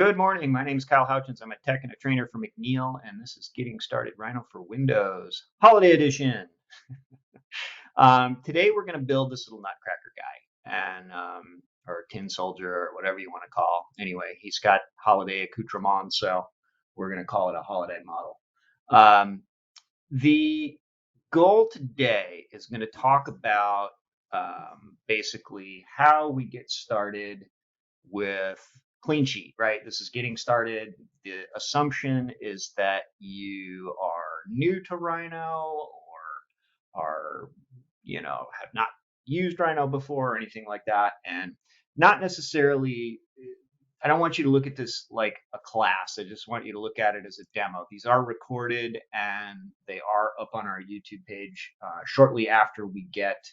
Good morning. My name is Kyle Houchins. I'm a tech and a trainer for McNeil, and this is Getting Started Rhino for Windows Holiday Edition. Today we're going to build this little nutcracker guy, and or tin soldier, or whatever you want to call. Anyway, he's got holiday accoutrements, so we're going to call it a holiday model. The goal today is going to talk about basically how we get started with clean sheet, right? This is getting started. The assumption is that you are new to Rhino or are, have not used Rhino before or anything like that. And not necessarily, I don't want you to look at this like a class. I just want you to look at it as a demo. These are recorded and they are up on our YouTube page shortly after we get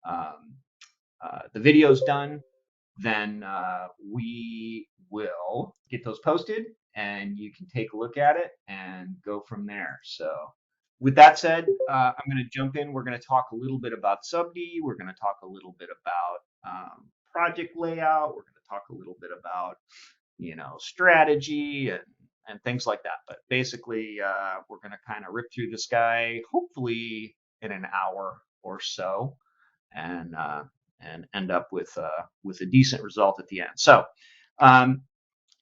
um, the videos done. Then we will get those posted and you can take a look at it and go from there. So with that said, I'm going to jump in. We're going to talk a little bit about SubD. We're going to talk a little bit about project layout. We're going to talk a little bit about, strategy and things like that. But basically, we're going to kind of rip through this guy, hopefully in an hour or so, and end up with a decent result at the end. So um,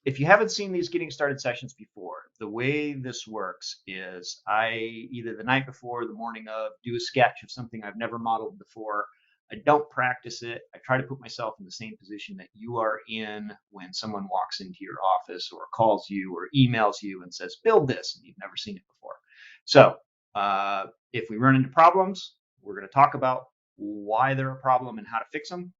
if you haven't seen these getting started sessions before, the way this works is I either the night before, or the morning of, do a sketch of something I've never modeled before. I don't practice it. I try to put myself in the same position that you are in when someone walks into your office or calls you or emails you and says, build this, and you've never seen it before. So if we run into problems, we're going to talk about why they're a problem and how to fix them.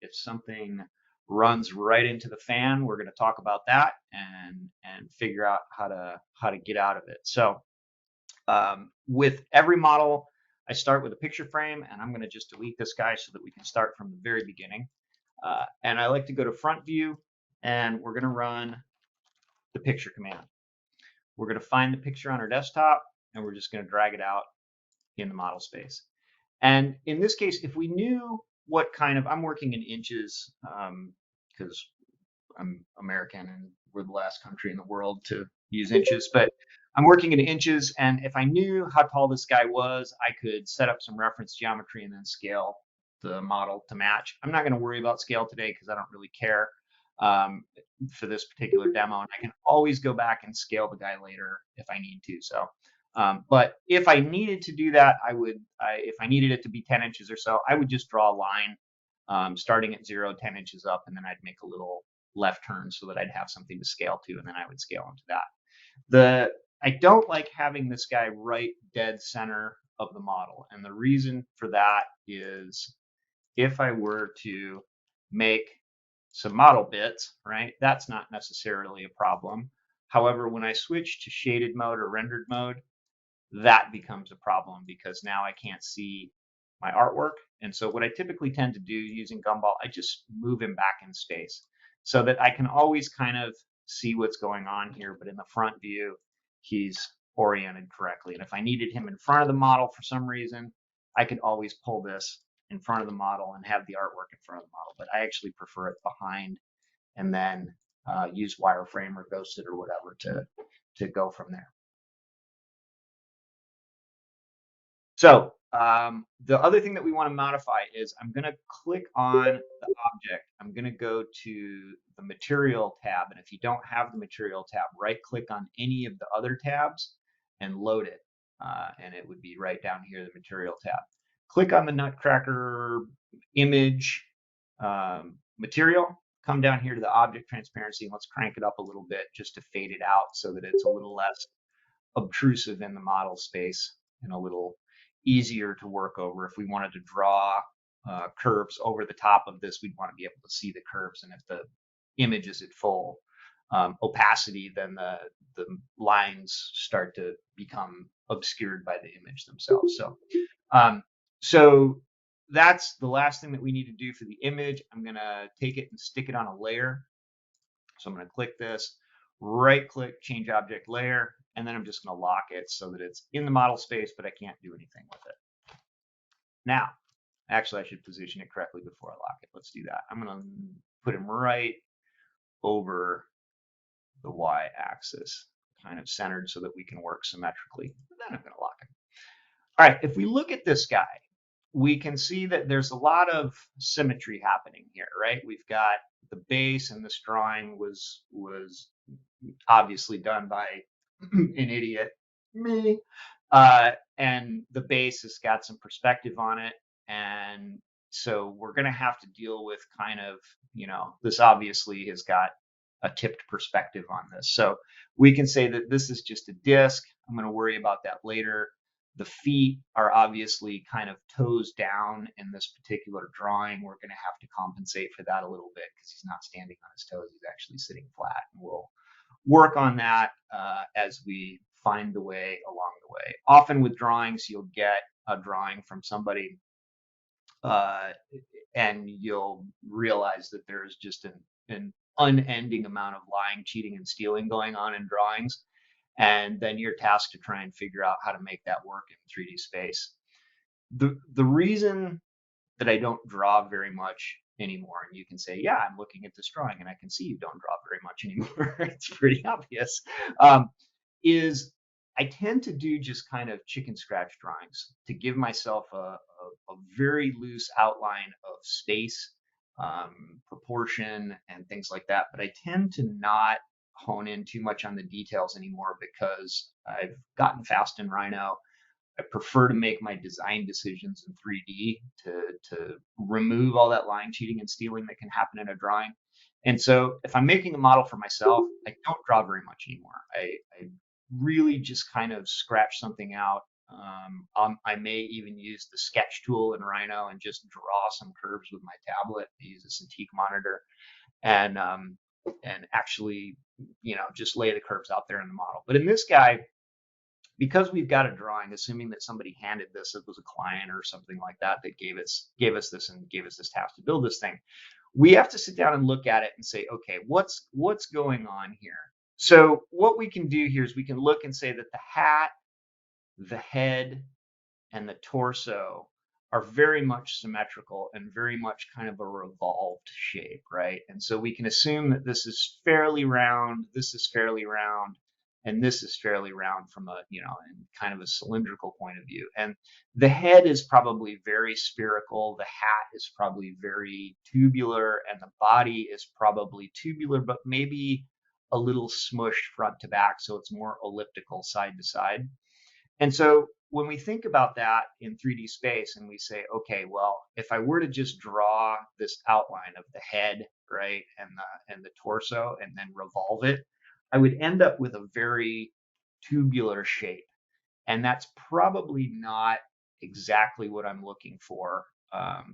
If something runs right into the fan, we're going to talk about that and figure out how to get out of it. So with every model, I start with a picture frame, and I'm going to just delete this guy so that we can start from the very beginning. And I like to go to front view, and we're going to run the picture command. We're going to find the picture on our desktop, and we're just going to drag it out in the model space. And in this case, if we knew what kind of, I'm working in inches because I'm American and we're the last country in the world to use inches, but I'm working in inches. And if I knew how tall this guy was, I could set up some reference geometry and then scale the model to match. I'm not going to worry about scale today because I don't really care for this particular demo. And I can always go back and scale the guy later if I need to. So but if I needed to do that, if I needed it to be 10 inches or so, I would just draw a line starting at 0, 10 inches up, and then I'd make a little left turn so that I'd have something to scale to, and then I would scale into that. I don't like having this guy right dead center of the model, and the reason for that is if I were to make some model bits, right, that's not necessarily a problem. However, when I switch to shaded mode or rendered mode, that becomes a problem because now I can't see my artwork. And so what I typically tend to do using Gumball, I just move him back in space so that I can always kind of see what's going on here. But in the front view, he's oriented correctly. And if I needed him in front of the model for some reason, I could always pull this in front of the model and have the artwork in front of the model. But I actually prefer it behind and then use wireframe or ghosted or whatever to go from there. So the other thing that we want to modify is I'm going to click on the object. I'm going to go to the material tab. And if you don't have the material tab, right click on any of the other tabs and load it. And it would be right down here, the material tab. Click on the Nutcracker image material. Come down here to the object transparency and let's crank it up a little bit just to fade it out so that it's a little less obtrusive in the model space and a little easier to work over. If we wanted to draw curves over the top of this, we'd want to be able to see the curves. And if the image is at full opacity, then the lines start to become obscured by the image themselves. So that's the last thing that we need to do for the image. I'm going to take it and stick it on a layer. So I'm going to click this, right click, change object layer, and then I'm just going to lock it so that it's in the model space, but I can't do anything with it. Now, actually, I should position it correctly before I lock it. Let's do that. I'm going to put him right over the y-axis kind of centered so that we can work symmetrically. Then I'm going to lock it. All right, if we look at this guy, we can see that there's a lot of symmetry happening here, right? We've got the base, and this drawing was obviously done by an idiot, me. And the base has got some perspective on it. And so we're going to have to deal with kind of, this obviously has got a tipped perspective on this. So we can say that this is just a disc. I'm going to worry about that later. The feet are obviously kind of toes down in this particular drawing. We're going to have to compensate for that a little bit because he's not standing on his toes. He's actually sitting flat. And we'll work on that as we find the way along the way. Often with drawings, you'll get a drawing from somebody and you'll realize that there is just an unending amount of lying, cheating, and stealing going on in drawings. And then you're tasked to try and figure out how to make that work in 3D space. The reason that I don't draw very much anymore, and you can say, yeah, I'm looking at this drawing and I can see you don't draw very much anymore. It's pretty obvious. Is I tend to do just kind of chicken scratch drawings to give myself a very loose outline of space, proportion, and things like that. But I tend to not hone in too much on the details anymore because I've gotten fast in Rhino. I prefer to make my design decisions in 3D to remove all that lying, cheating, and stealing that can happen in a drawing. And so if I'm making a model for myself, I don't draw very much anymore. I really just kind of scratch something out. I may even use the sketch tool in Rhino and just draw some curves with my tablet. I use a Cintiq monitor and actually, just lay the curves out there in the model. But in this guy, because we've got a drawing, assuming that somebody handed this, it was a client or something like that that gave us this and gave us this task to build this thing, we have to sit down and look at it and say, okay, what's going on here? So what we can do here is we can look and say that the hat, the head, and the torso are very much symmetrical and very much kind of a revolved shape, right? And so we can assume that this is fairly round, this is fairly round, and this is fairly round from a, in kind of a cylindrical point of view. And the head is probably very spherical, the hat is probably very tubular, and the body is probably tubular, but maybe a little smushed front to back, so it's more elliptical side to side. And so when we think about that in 3D space and we say, okay, well, if I were to just draw this outline of the head, right, and the torso and then revolve it, I would end up with a very tubular shape. And that's probably not exactly what I'm looking for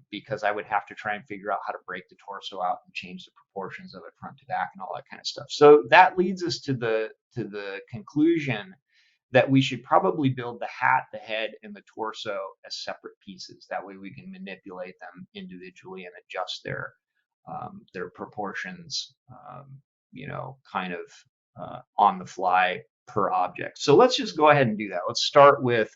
because I would have to try and figure out how to break the torso out and change the proportions of it front to back and all that kind of stuff. So that leads us to the conclusion that we should probably build the hat, the head, and the torso as separate pieces. That way we can manipulate them individually and adjust their proportions, kind of on the fly per object. So let's just go ahead and do that. Let's start with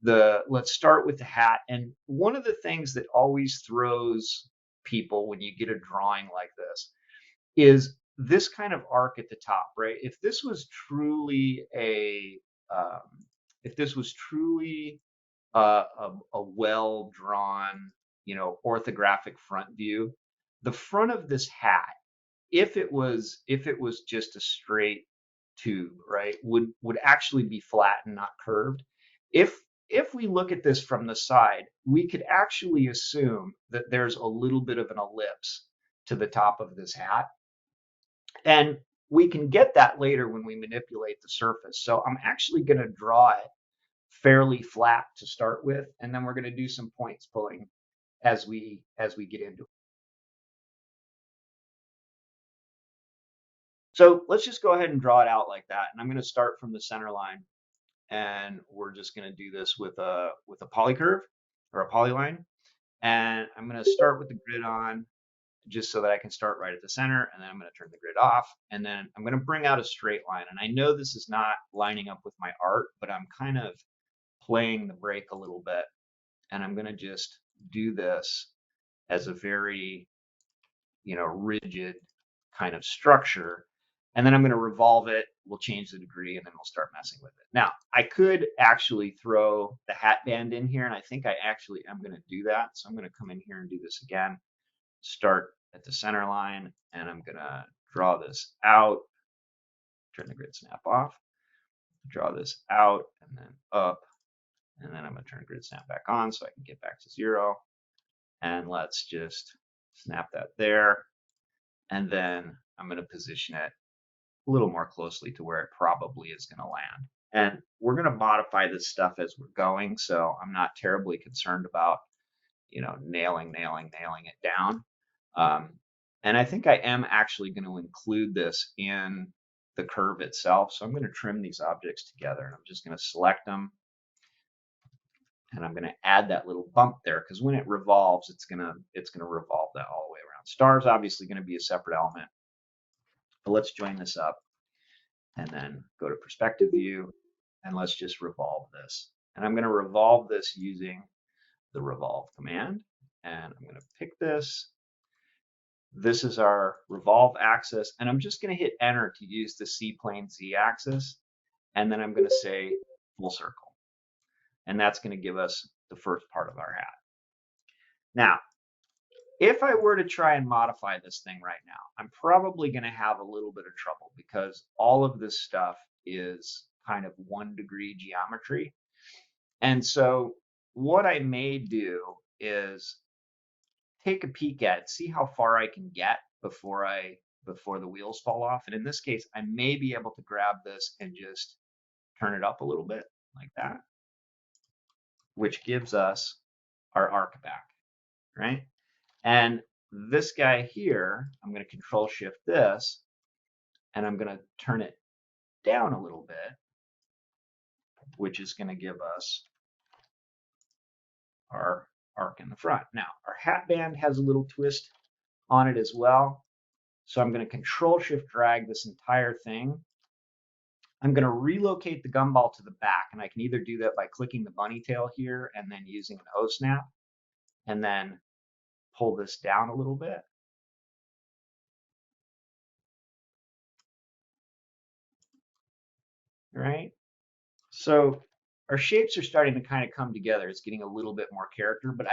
the hat. And one of the things that always throws people when you get a drawing like this is this kind of arc at the top, right? If this was truly a well drawn, orthographic front view, the front of this hat, if it was just a straight tube, right, would actually be flat and not curved. If we look at this from the side, we could actually assume that there's a little bit of an ellipse to the top of this hat. And we can get that later when we manipulate the surface. So I'm actually going to draw it fairly flat to start with, and then we're going to do some points pulling as we get into it. So let's just go ahead and draw it out like that. And I'm going to start from the center line, and we're just going to do this with a polycurve or a polyline. And I'm going to start with the grid on just so that I can start right at the center, and then I'm going to turn the grid off, and then I'm going to bring out a straight line. And I know this is not lining up with my art, but I'm kind of playing the brake a little bit, and I'm going to just do this as a very, rigid kind of structure. And then I'm going to revolve it. We'll change the degree and then we'll start messing with it. Now, I could actually throw the hat band in here, and I think I actually am going to do that. So I'm going to come in here and do this again. Start at the center line, and I'm going to draw this out, turn the grid snap off, draw this out and then up, and then I'm going to turn grid snap back on so I can get back to 0. And let's just snap that there. And then I'm going to position it a little more closely to where it probably is going to land. And we're going to modify this stuff as we're going, so I'm not terribly concerned about, nailing it down. And I think I am actually going to include this in the curve itself. So I'm going to trim these objects together, and I'm just going to select them. And I'm going to add that little bump there, because when it revolves, it's going to revolve that all the way around. Star is obviously going to be a separate element. But let's join this up and then go to perspective view, and let's just revolve this. And I'm going to revolve this using the revolve command. And I'm going to pick this. This is our revolve axis, and I'm just going to hit enter to use the C-plane Z axis. And then I'm going to say full circle. And that's going to give us the first part of our hat. Now, if I were to try and modify this thing right now, I'm probably going to have a little bit of trouble because all of this stuff is kind of 1 degree geometry. And so what I may do is take a peek at it, see how far I can get before the wheels fall off. And in this case, I may be able to grab this and just turn it up a little bit like that, which gives us our arc back, right? And this guy here, I'm going to control shift this, and I'm going to turn it down a little bit, which is going to give us our arc in the front. Now, our hat band has a little twist on it as well. So I'm going to control shift drag this entire thing. I'm going to relocate the gumball to the back, and I can either do that by clicking the bunny tail here and then using an O snap, and then pull this down a little bit. Right? So our shapes are starting to kind of come together. It's getting a little bit more character, but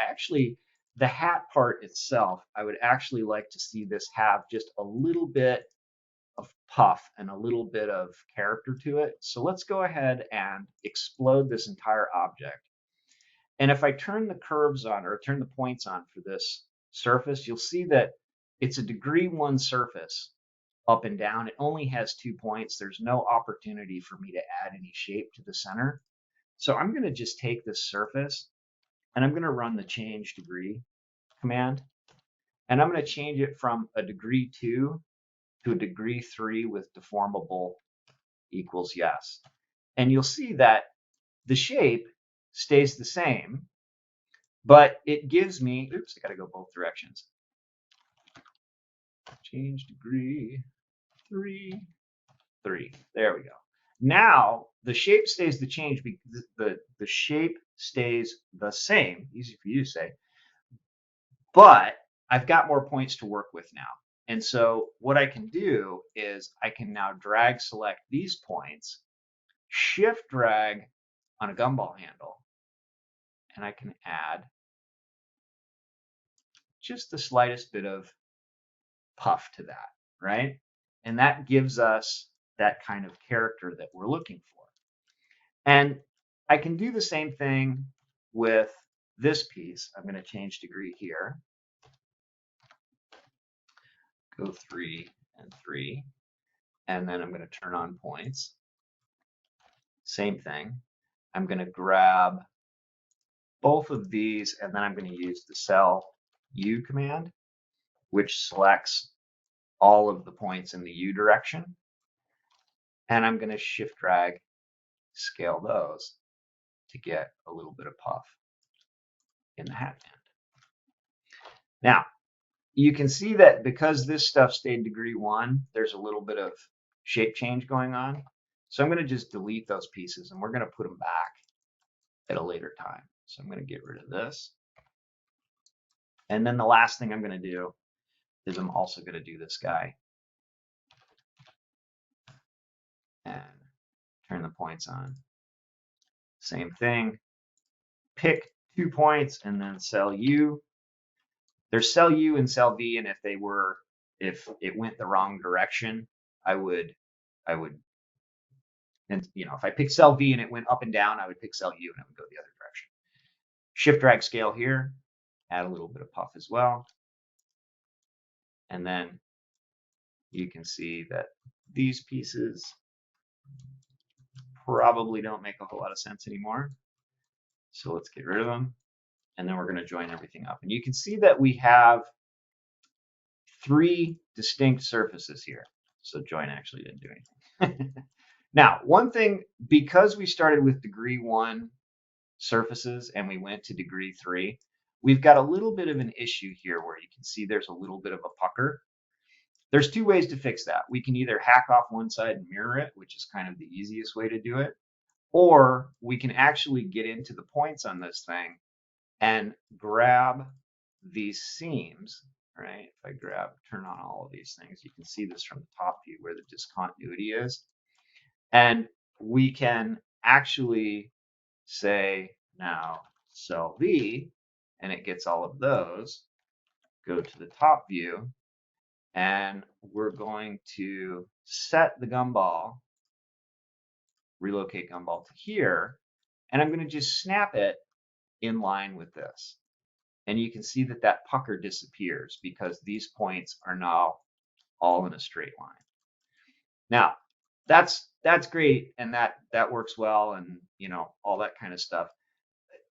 the hat part itself, I would actually like to see this have just a little bit of puff and a little bit of character to it. So let's go ahead and explode this entire object. And if I turn the curves on or turn the points on for this surface, you'll see that it's a degree 1 surface up and down. It only has 2 points. There's no opportunity for me to add any shape to the center. So I'm going to just take this surface and I'm going to run the change degree command. And I'm going to change it from a degree 2 to a degree 3 with deformable equals yes. And you'll see that the shape stays the same, but it gives me, oops, I got to go both directions. Change degree 3, 3. There we go. Now the shape stays the change because the shape stays the same, easy for you to say, but I've got more points to work with now. And so what I can do is I can now drag select these points, shift drag on a gumball handle, and I can add just the slightest bit of puff to that, right? And that gives us that kind of character that we're looking for. And I can do the same thing with this piece. I'm going to change degree here. Go 3 and 3. And then I'm going to turn on points. Same thing. I'm going to grab both of these, and then I'm going to use the cell U command, which selects all of the points in the U direction. And I'm going to shift drag, scale those to get a little bit of puff in the hat band. Now, you can see that because this stuff stayed degree 1, there's a little bit of shape change going on. So I'm going to just delete those pieces, and we're going to put them back at a later time. So I'm going to get rid of this. And then the last thing I'm going to do is I'm also going to do this guy and turn the points on. Same thing. Pick 2 points and then cell U. There's cell U and cell V, and if it went the wrong direction, I would, and if I pick cell V and it went up and down, I would pick cell U and it would go the other direction. Shift drag scale here, add a little bit of puff as well. And then you can see that these pieces probably don't make a whole lot of sense anymore. So let's get rid of them. And then we're going to join everything up. And you can see that we have 3 distinct surfaces here. So join actually didn't do anything. Now, one thing, because we started with degree 1 surfaces and we went to degree 3, we've got a little bit of an issue here where you can see there's a little bit of a pucker. There's 2 ways to fix that. We can either hack off one side and mirror it, which is kind of the easiest way to do it, or we can actually get into the points on this thing and grab these seams, right? If I turn on all of these things, you can see this from the top view where the discontinuity is. And we can actually say now cell V, and it gets all of those, go to the top view, and we're going to set the gumball, relocate gumball to here, and I'm going to just snap it in line with this. And you can see that that pucker disappears because these points are now all in a straight line. Now, that's great, and that works well, and all that kind of stuff.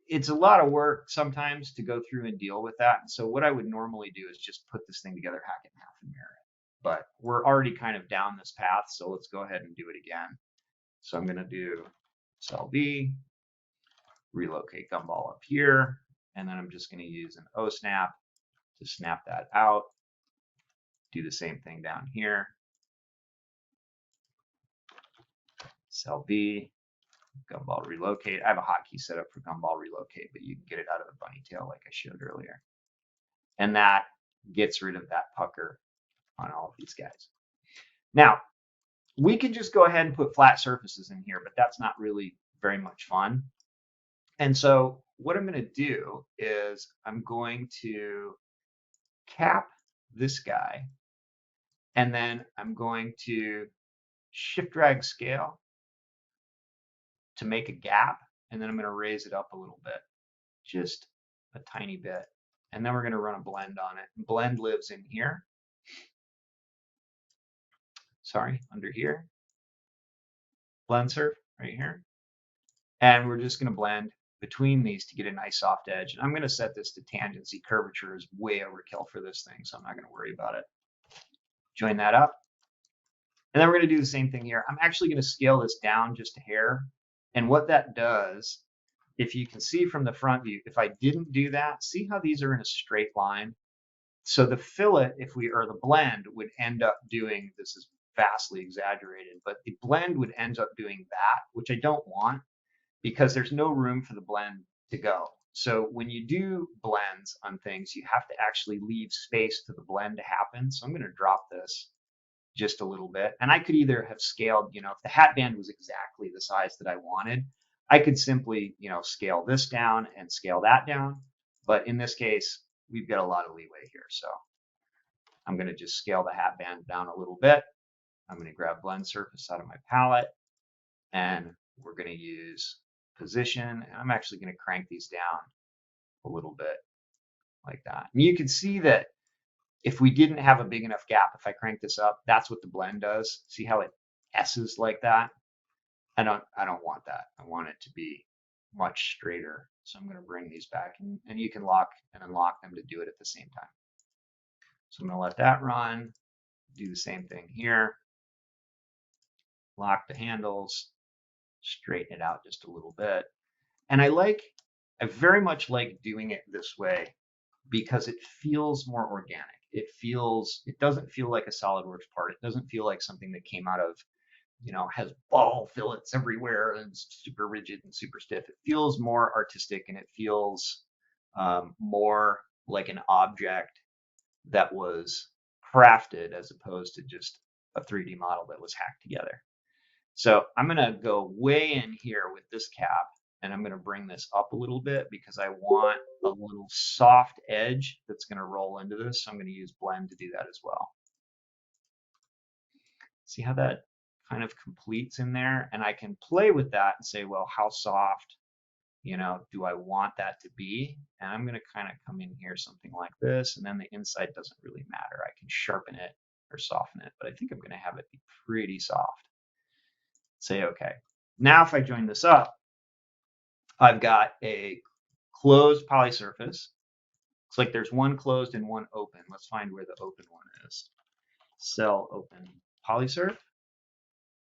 It's a lot of work sometimes to go through and deal with that. And so what I would normally do is just put this thing together, hack it in half, and mirror it. But we're already kind of down this path, so let's go ahead and do it again. So I'm going to do cell V, relocate gumball up here, and then I'm just going to use an O snap to snap that out. Do the same thing down here. Cell V, gumball relocate. I have a hotkey set up for gumball relocate, but you can get it out of the bunny tail like I showed earlier. And that gets rid of that pucker on all of these guys. Now, we can just go ahead and put flat surfaces in here, but that's not really very much fun. And so what I'm going to do is I'm going to cap this guy, and then I'm going to shift drag scale to make a gap, and then I'm going to raise it up a little bit, just a tiny bit. And then we're going to run a blend on it. Blend lives in here. Sorry, under here. Blend surf right here. And we're just going to blend between these to get a nice soft edge. And I'm going to set this to tangency. Curvature is way overkill for this thing, so I'm not going to worry about it. Join that up. And then we're going to do the same thing here. I'm actually going to scale this down just a hair. And what that does, if you can see from the front view, if I didn't do that, see how these are in a straight line? So the fillet, or the blend would end up doing, this is vastly exaggerated, but the blend would end up doing that, which I don't want because there's no room for the blend to go. So when you do blends on things, you have to actually leave space for the blend to happen. So I'm going to drop this just a little bit. And I could either have scaled, if the hat band was exactly the size that I wanted, I could simply, scale this down and scale that down. But in this case, we've got a lot of leeway here. So I'm going to just scale the hat band down a little bit. I'm going to grab blend surface out of my palette, and we're going to use position. And I'm actually going to crank these down a little bit like that. And you can see that if we didn't have a big enough gap, if I crank this up, that's what the blend does. See how it S's like that? I don't want that. I want it to be much straighter. So I'm going to bring these back, and you can lock and unlock them to do it at the same time. So I'm going to let that run, do the same thing here. Lock the handles, straighten it out just a little bit. And I very much like doing it this way because it feels more organic. It doesn't feel like a SolidWorks part. It doesn't feel like something that came out of, has ball fillets everywhere and it's super rigid and super stiff. It feels more artistic, and it feels more like an object that was crafted as opposed to just a 3D model that was hacked together. So I'm going to go way in here with this cap, and I'm going to bring this up a little bit because I want a little soft edge that's going to roll into this. So I'm going to use blend to do that as well. See how that kind of completes in there? And I can play with that and say, well, how soft, do I want that to be? And I'm going to kind of come in here something like this, and then the inside doesn't really matter. I can sharpen it or soften it, but I think I'm going to have it be pretty soft. Say okay. Now if I join this up, I've got a closed poly surface. Looks like there's one closed and one open. Let's find where the open one is. Cell open polysurf,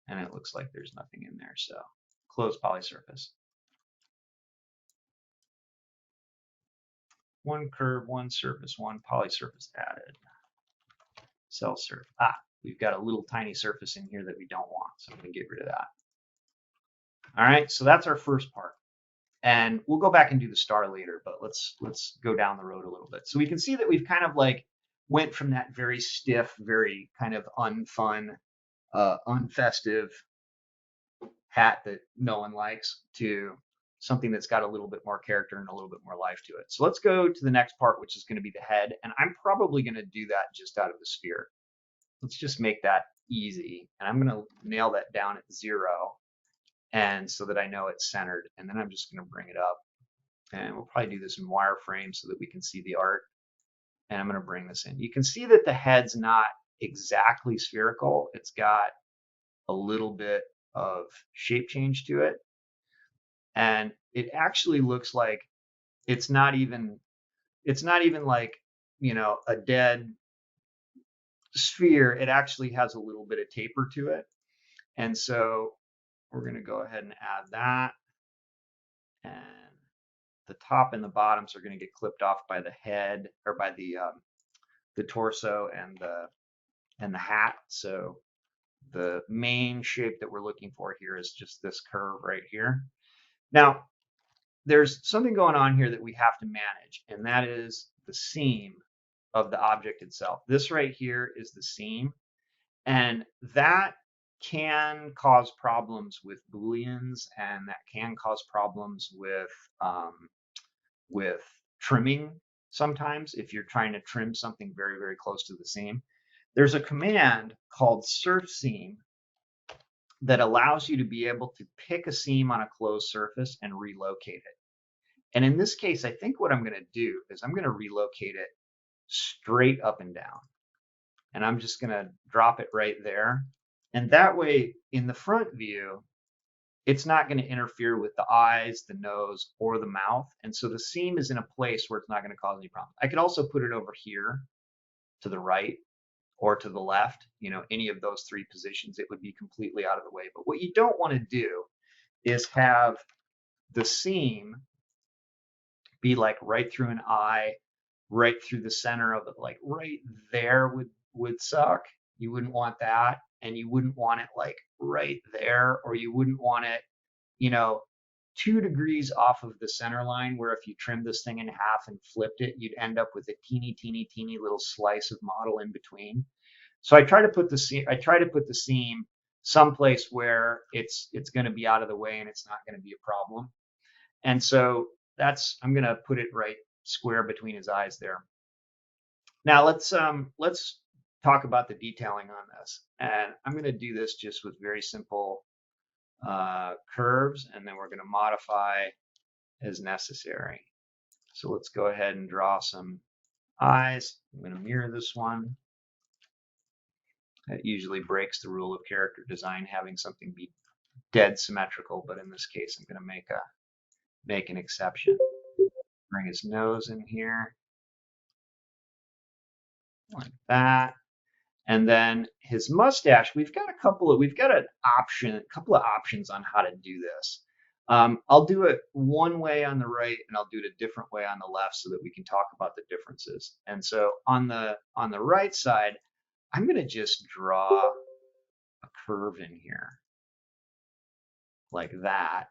and it looks like there's nothing in there. So closed polysurface. One curve, one surface, one polysurface added. Cell surf. We've got a little tiny surface in here that we don't want, so I'm going to get rid of that. All right, so that's our first part. And we'll go back and do the star later, but let's go down the road a little bit. So we can see that we've kind of like went from that very stiff, very kind of unfun, unfestive hat that no one likes to something that's got a little bit more character and a little bit more life to it. So let's go to the next part, which is going to be the head. And I'm probably going to do that just out of the sphere. Let's just make that easy. And I'm going to nail that down at 0. And so that I know it's centered. And then I'm just going to bring it up. And we'll probably do this in wireframe so that we can see the art. And I'm going to bring this in. You can see that the head's not exactly spherical. It's got a little bit of shape change to it. And it actually looks like it's not even like, a dead sphere. It actually has a little bit of taper to it. And so we're going to go ahead and add that. And the top and the bottoms are going to get clipped off by the head, or by the torso and the hat. So the main shape that we're looking for here is just this curve right here. Now, there's something going on here that we have to manage, and that is the seam of the object itself. This right here is the seam, and that can cause problems with booleans, and that can cause problems with trimming sometimes if you're trying to trim something very, very close to the seam. There's a command called surf seam that allows you to be able to pick a seam on a closed surface and relocate it. And in this case, I think what I'm going to do is I'm going to relocate it straight up and down. And I'm just going to drop it right there. And that way, in the front view, it's not going to interfere with the eyes, the nose, or the mouth. And so the seam is in a place where it's not going to cause any problems. I could also put it over here to the right or to the left, any of those 3 positions. It would be completely out of the way. But what you don't want to do is have the seam be like right through an eye, right through the center of it, like right there would suck. You wouldn't want that. And you wouldn't want it like right there, or you wouldn't want it, 2 degrees off of the center line, where if you trimmed this thing in half and flipped it, you'd end up with a teeny, teeny, teeny little slice of model in between. So I try to put the seam someplace where it's going to be out of the way and it's not going to be a problem. And so I'm going to put it right square between his eyes there. Now let's talk about the detailing on this. And I'm going to do this just with very simple curves, and then we're going to modify as necessary. So let's go ahead and draw some eyes. I'm going to mirror this one. That usually breaks the rule of character design, having something be dead symmetrical, but in this case, I'm going to make an exception. Bring his nose in here, like that. And then his mustache, we've got a couple of options on how to do this. I'll do it one way on the right, and I'll do it a different way on the left so that we can talk about the differences. And so on the right side, I'm going to just draw a curve in here like that.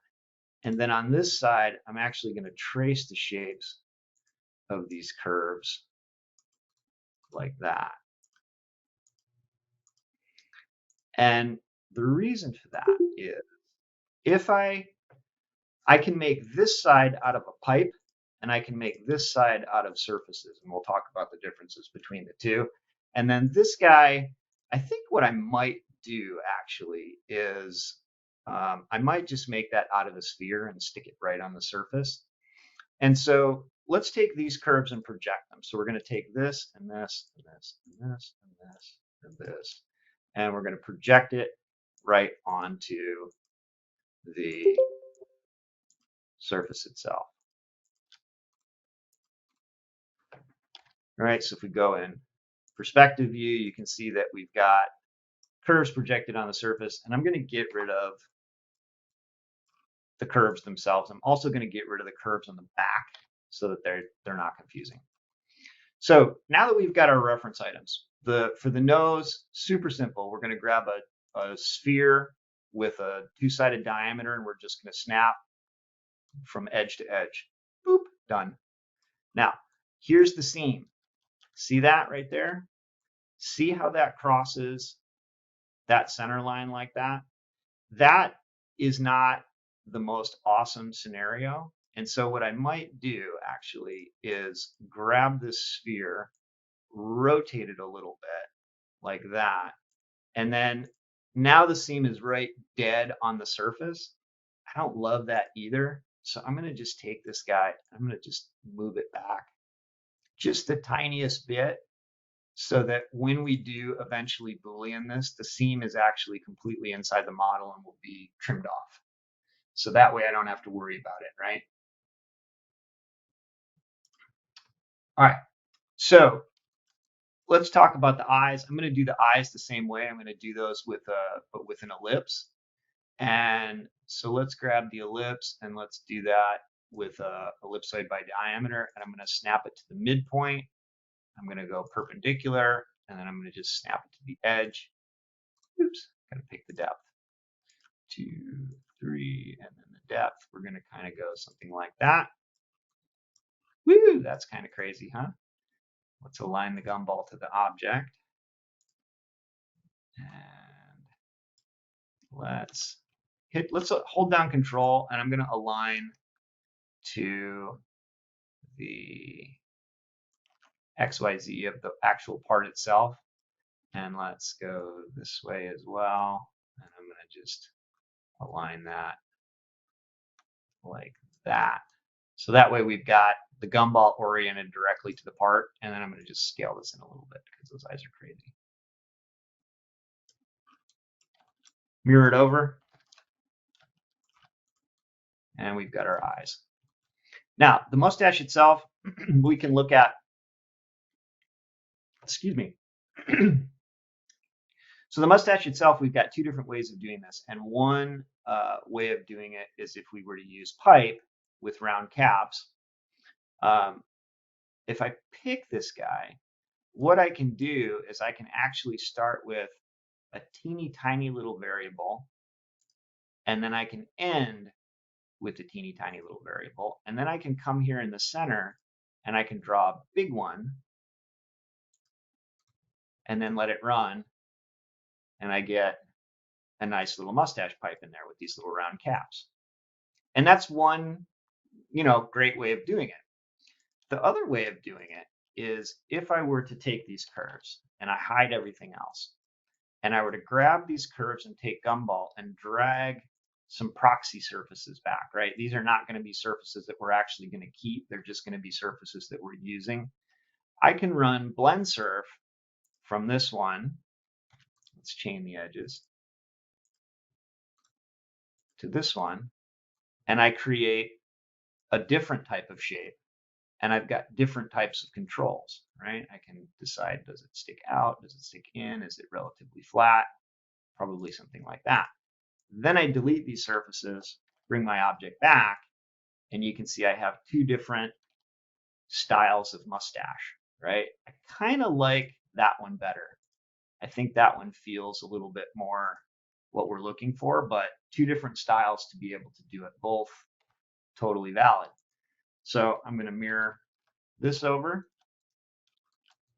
And then on this side, I'm actually going to trace the shapes of these curves like that. And The reason for that is if I can make this side out of a pipe and I can make this side out of surfaces, and we'll talk about the differences between the two. And then this guy, I think what I might do actually is I might just make that out of a sphere and stick it right on the surface. And so let's take these curves and project them. So we're going to take this and this and this and this and this and this, and we're going to project it right onto the surface itself. All right, so if we go in perspective view, you can see that we've got curves projected on the surface, and I'm going to get rid of the curves themselves. I'm also going to get rid of the curves on the back so that they're not confusing. So now that we've got our reference items, for the nose, super simple. We're going to grab a sphere with a two-sided diameter, and we're just going to snap from edge to edge. Boop, done. Now, here's the seam. See that right there? See how that crosses that center line like that? That is not the most awesome scenario. And so what I might do actually is grab this sphere, rotate it a little bit like that, and then now the seam is right dead on the surface. I don't love that either. So I'm going to just take this guy, I'm going to just move it back just the tiniest bit so that when we do eventually Boolean this, the seam is actually completely inside the model and will be trimmed off. So that way I don't have to worry about it, right? All right, so let's talk about the eyes. I'm going to do the eyes the same way. I'm going to do those with an ellipse. And so let's grab the ellipse and let's do that with a ellipsoid by diameter. And I'm going to snap it to the midpoint. I'm going to go perpendicular, and then I'm going to just snap it to the edge. Oops, got to pick the depth. 2, 3, and then the depth. We're going to kind of go something like that. Woo, that's kind of crazy, huh? Let's align the gumball to the object. And let's hold down Control, and I'm going to align to the XYZ of the actual part itself. And let's go this way as well. And I'm going to just align that like that. So that way we've got the gumball oriented directly to the part. And then I'm going to just scale this in a little bit because those eyes are crazy. Mirror it over. And we've got our eyes. Now, the mustache itself, we can look at, excuse me. So the mustache itself, we've got two different ways of doing this. And one way of doing it is if we were to use pipe with round caps. If I pick this guy, what I can do is I can actually start with a teeny tiny little variable, and then I can end with a teeny tiny little variable, and then I can come here in the center and I can draw a big one and then let it run, and I get a nice little mustache pipe in there with these little round caps. And that's one, great way of doing it. The other way of doing it is if I were to take these curves and I hide everything else, and I were to grab these curves and take gumball and drag some proxy surfaces back, right? These are not going to be surfaces that we're actually going to keep. They're just going to be surfaces that we're using. I can run blend surf from this one. Let's chain the edges to this one, and I create a different type of shape, and I've got different types of controls, right? I can decide, does it stick out? Does it stick in? Is it relatively flat? Probably something like that. Then I delete these surfaces, bring my object back, and you can see I have two different styles of mustache, right? I kind of like that one better. I think that one feels a little bit more what we're looking for, but two different styles to be able to do it both, totally valid. So I'm going to mirror this over,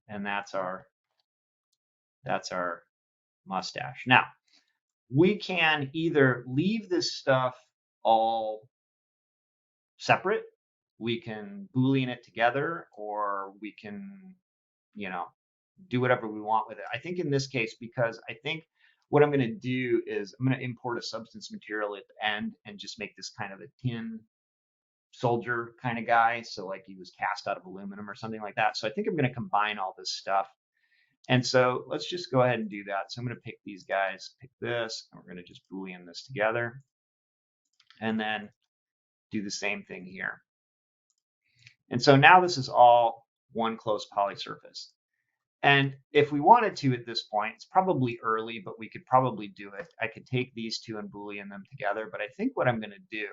and that's our mustache. Now, we can either leave this stuff all separate, we can Boolean it together, or we can, you know, do whatever we want with it. I think in this case, because I think what I'm going to do is I'm going to import a substance material at the end and just make this kind of a tin soldier kind of guy. So like he was cast out of aluminum or something like that. So I think I'm going to combine all this stuff. And so let's just go ahead and do that. So I'm going to pick these guys, pick this, and we're going to just Boolean this together. And then do the same thing here. And so now this is all one closed poly surface. And if we wanted to at this point, it's probably early, but we could probably do it. I could take these two and Boolean them together. But I think what I'm going to do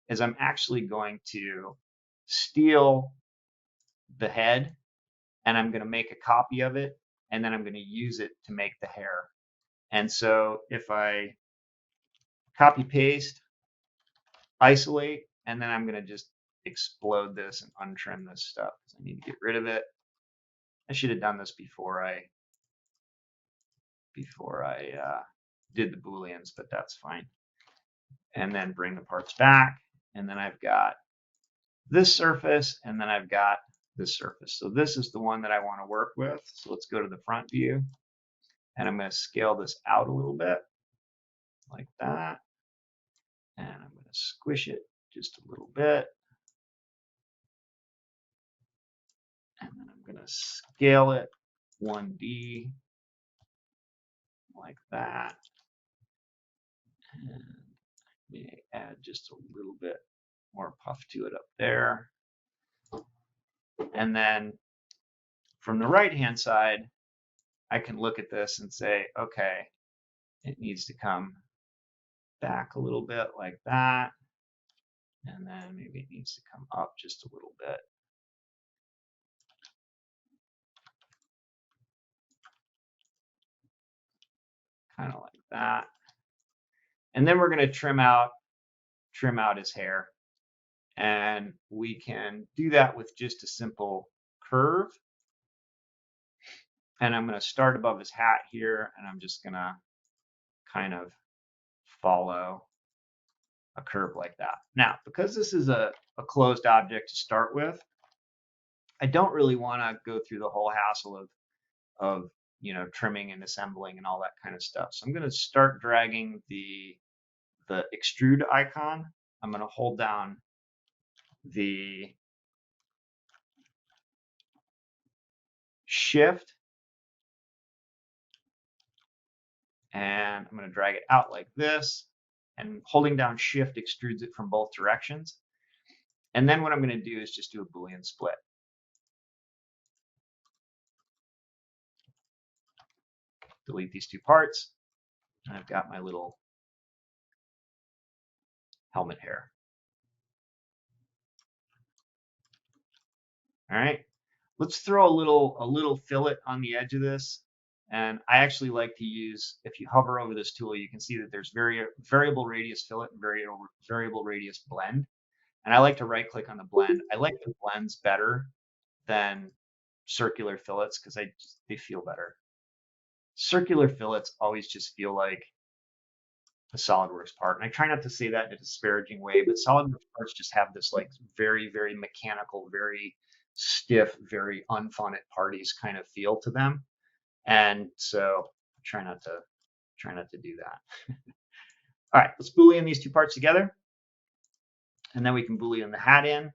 is I'm actually going to steal the head and I'm going to make a copy of it. And then I'm going to use it to make the hair. And so if I copy paste, isolate, and then I'm going to just explode this and untrim this stuff because I need to get rid of it. I should have done this before I did the Booleans, but that's fine. And then bring the parts back. And then I've got this surface, and then I've got this surface. So this is the one that I want to work with. So let's go to the front view. And I'm going to scale this out a little bit like that. And I'm going to squish it just a little bit. And then I'm going to scale it 1D like that. And may add just a little bit more puff to it up there. And then from the right-hand side, I can look at this and say, okay, it needs to come back a little bit like that. And then maybe it needs to come up just a little bit. Kind of like that. And then we're going to trim out his hair. And we can do that with just a simple curve. And I'm going to start above his hat here, and I'm just going to kind of follow a curve like that. Now, because this is a closed object to start with, I don't really want to go through the whole hassle of trimming and assembling and all that kind of stuff. So I'm going to start dragging the extrude icon. I'm going to hold down the shift, and I'm going to drag it out like this, and holding down shift extrudes it from both directions. And then what I'm going to do is just do a Boolean split. Delete these two parts, and I've got my little helmet hair. All right, let's throw a little fillet on the edge of this. And I actually like to use, if you hover over this tool, you can see that there's variable radius fillet and variable radius blend. And I like to right click on the blend. I like the blends better than circular fillets because they feel better. Circular fillets always just feel like a SolidWorks part. And I try not to say that in a disparaging way, but SolidWorks parts just have this like very, very mechanical, very stiff, very unfun at parties kind of feel to them. And so try not to do that. All right, let's Boolean these two parts together. And then we can Boolean the hat in.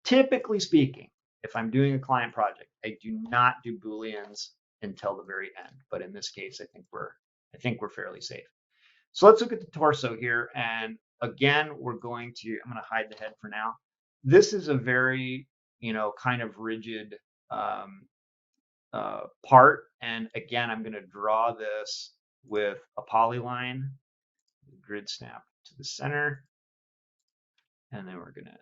Typically speaking, if I'm doing a client project, I do not do Booleans until the very end. But in this case, I think we're fairly safe. So let's look at the torso here. And again, I'm going to hide the head for now. This is a very, kind of rigid part. And again, I'm going to draw this with a polyline, grid snap to the center. And then we're going to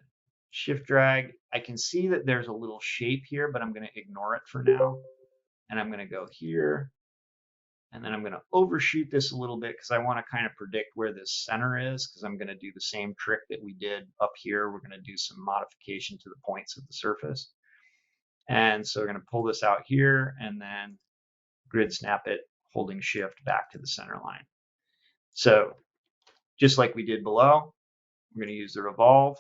shift drag. I can see that there's a little shape here, but I'm going to ignore it for now. And I'm going to go here. And then I'm going to overshoot this a little bit because I want to kind of predict where this center is, because I'm going to do the same trick that we did up here. We're going to do some modification to the points of the surface. And so we're going to pull this out here and then grid snap it holding shift back to the center line. So just like we did below, we're going to use the revolve,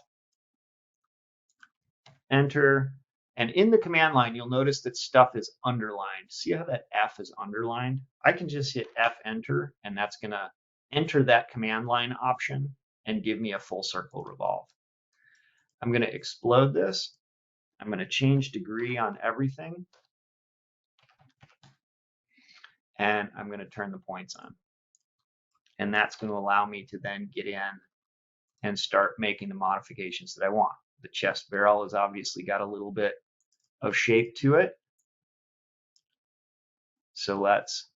enter, and in the command line, you'll notice that stuff is underlined. See how that F is underlined? I can just hit F enter, and that's going to enter that command line option and give me a full circle revolve. I'm going to explode this. I'm going to change degree on everything. And I'm going to turn the points on. And that's going to allow me to then get in and start making the modifications that I want. The chest barrel has obviously got a little bit of shape to it. So let's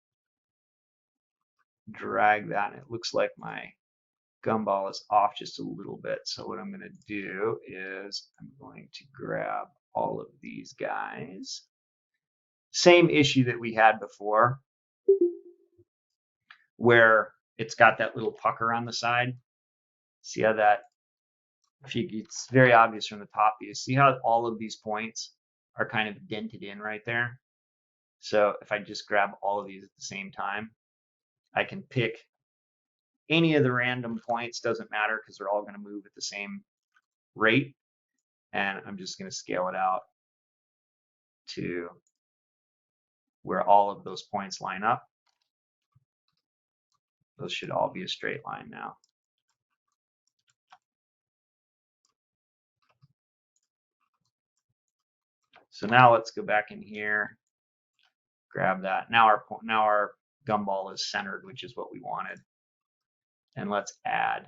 drag that. It looks like my gumball is off just a little bit. So what I'm going to do is I'm going to grab all of these guys. Same issue that we had before, where it's got that little pucker on the side. See how that, it's very obvious from the top view. See how all of these points are kind of dented in right there? So if I just grab all of these at the same time, I can pick any of the random points, doesn't matter because they're all going to move at the same rate. And I'm just going to scale it out to where all of those points line up. Those should all be a straight line now. So now let's go back in here, grab that. Now our gumball is centered, which is what we wanted. And let's add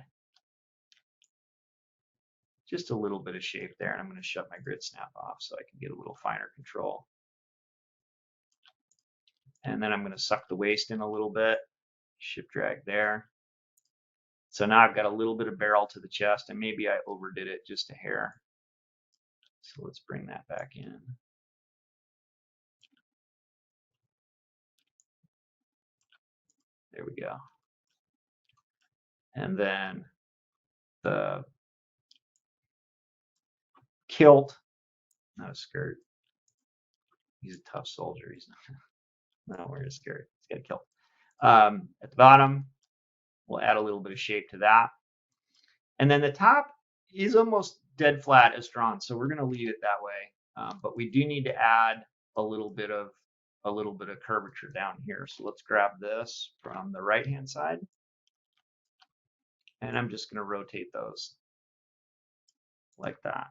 just a little bit of shape there. And I'm going to shut my grid snap off so I can get a little finer control. And then I'm going to suck the waist in a little bit, shift drag there. So now I've got a little bit of barrel to the chest, and maybe I overdid it just a hair. So let's bring that back in. There we go. And then the kilt, not a skirt. He's a tough soldier. He's not wearing a skirt. He's got a kilt. At the bottom, we'll add a little bit of shape to that. And then the top is almost dead flat as drawn, so we're going to leave it that way. But we do need to add a little bit of curvature down here. So let's grab this from the right-hand side, and I'm just going to rotate those like that.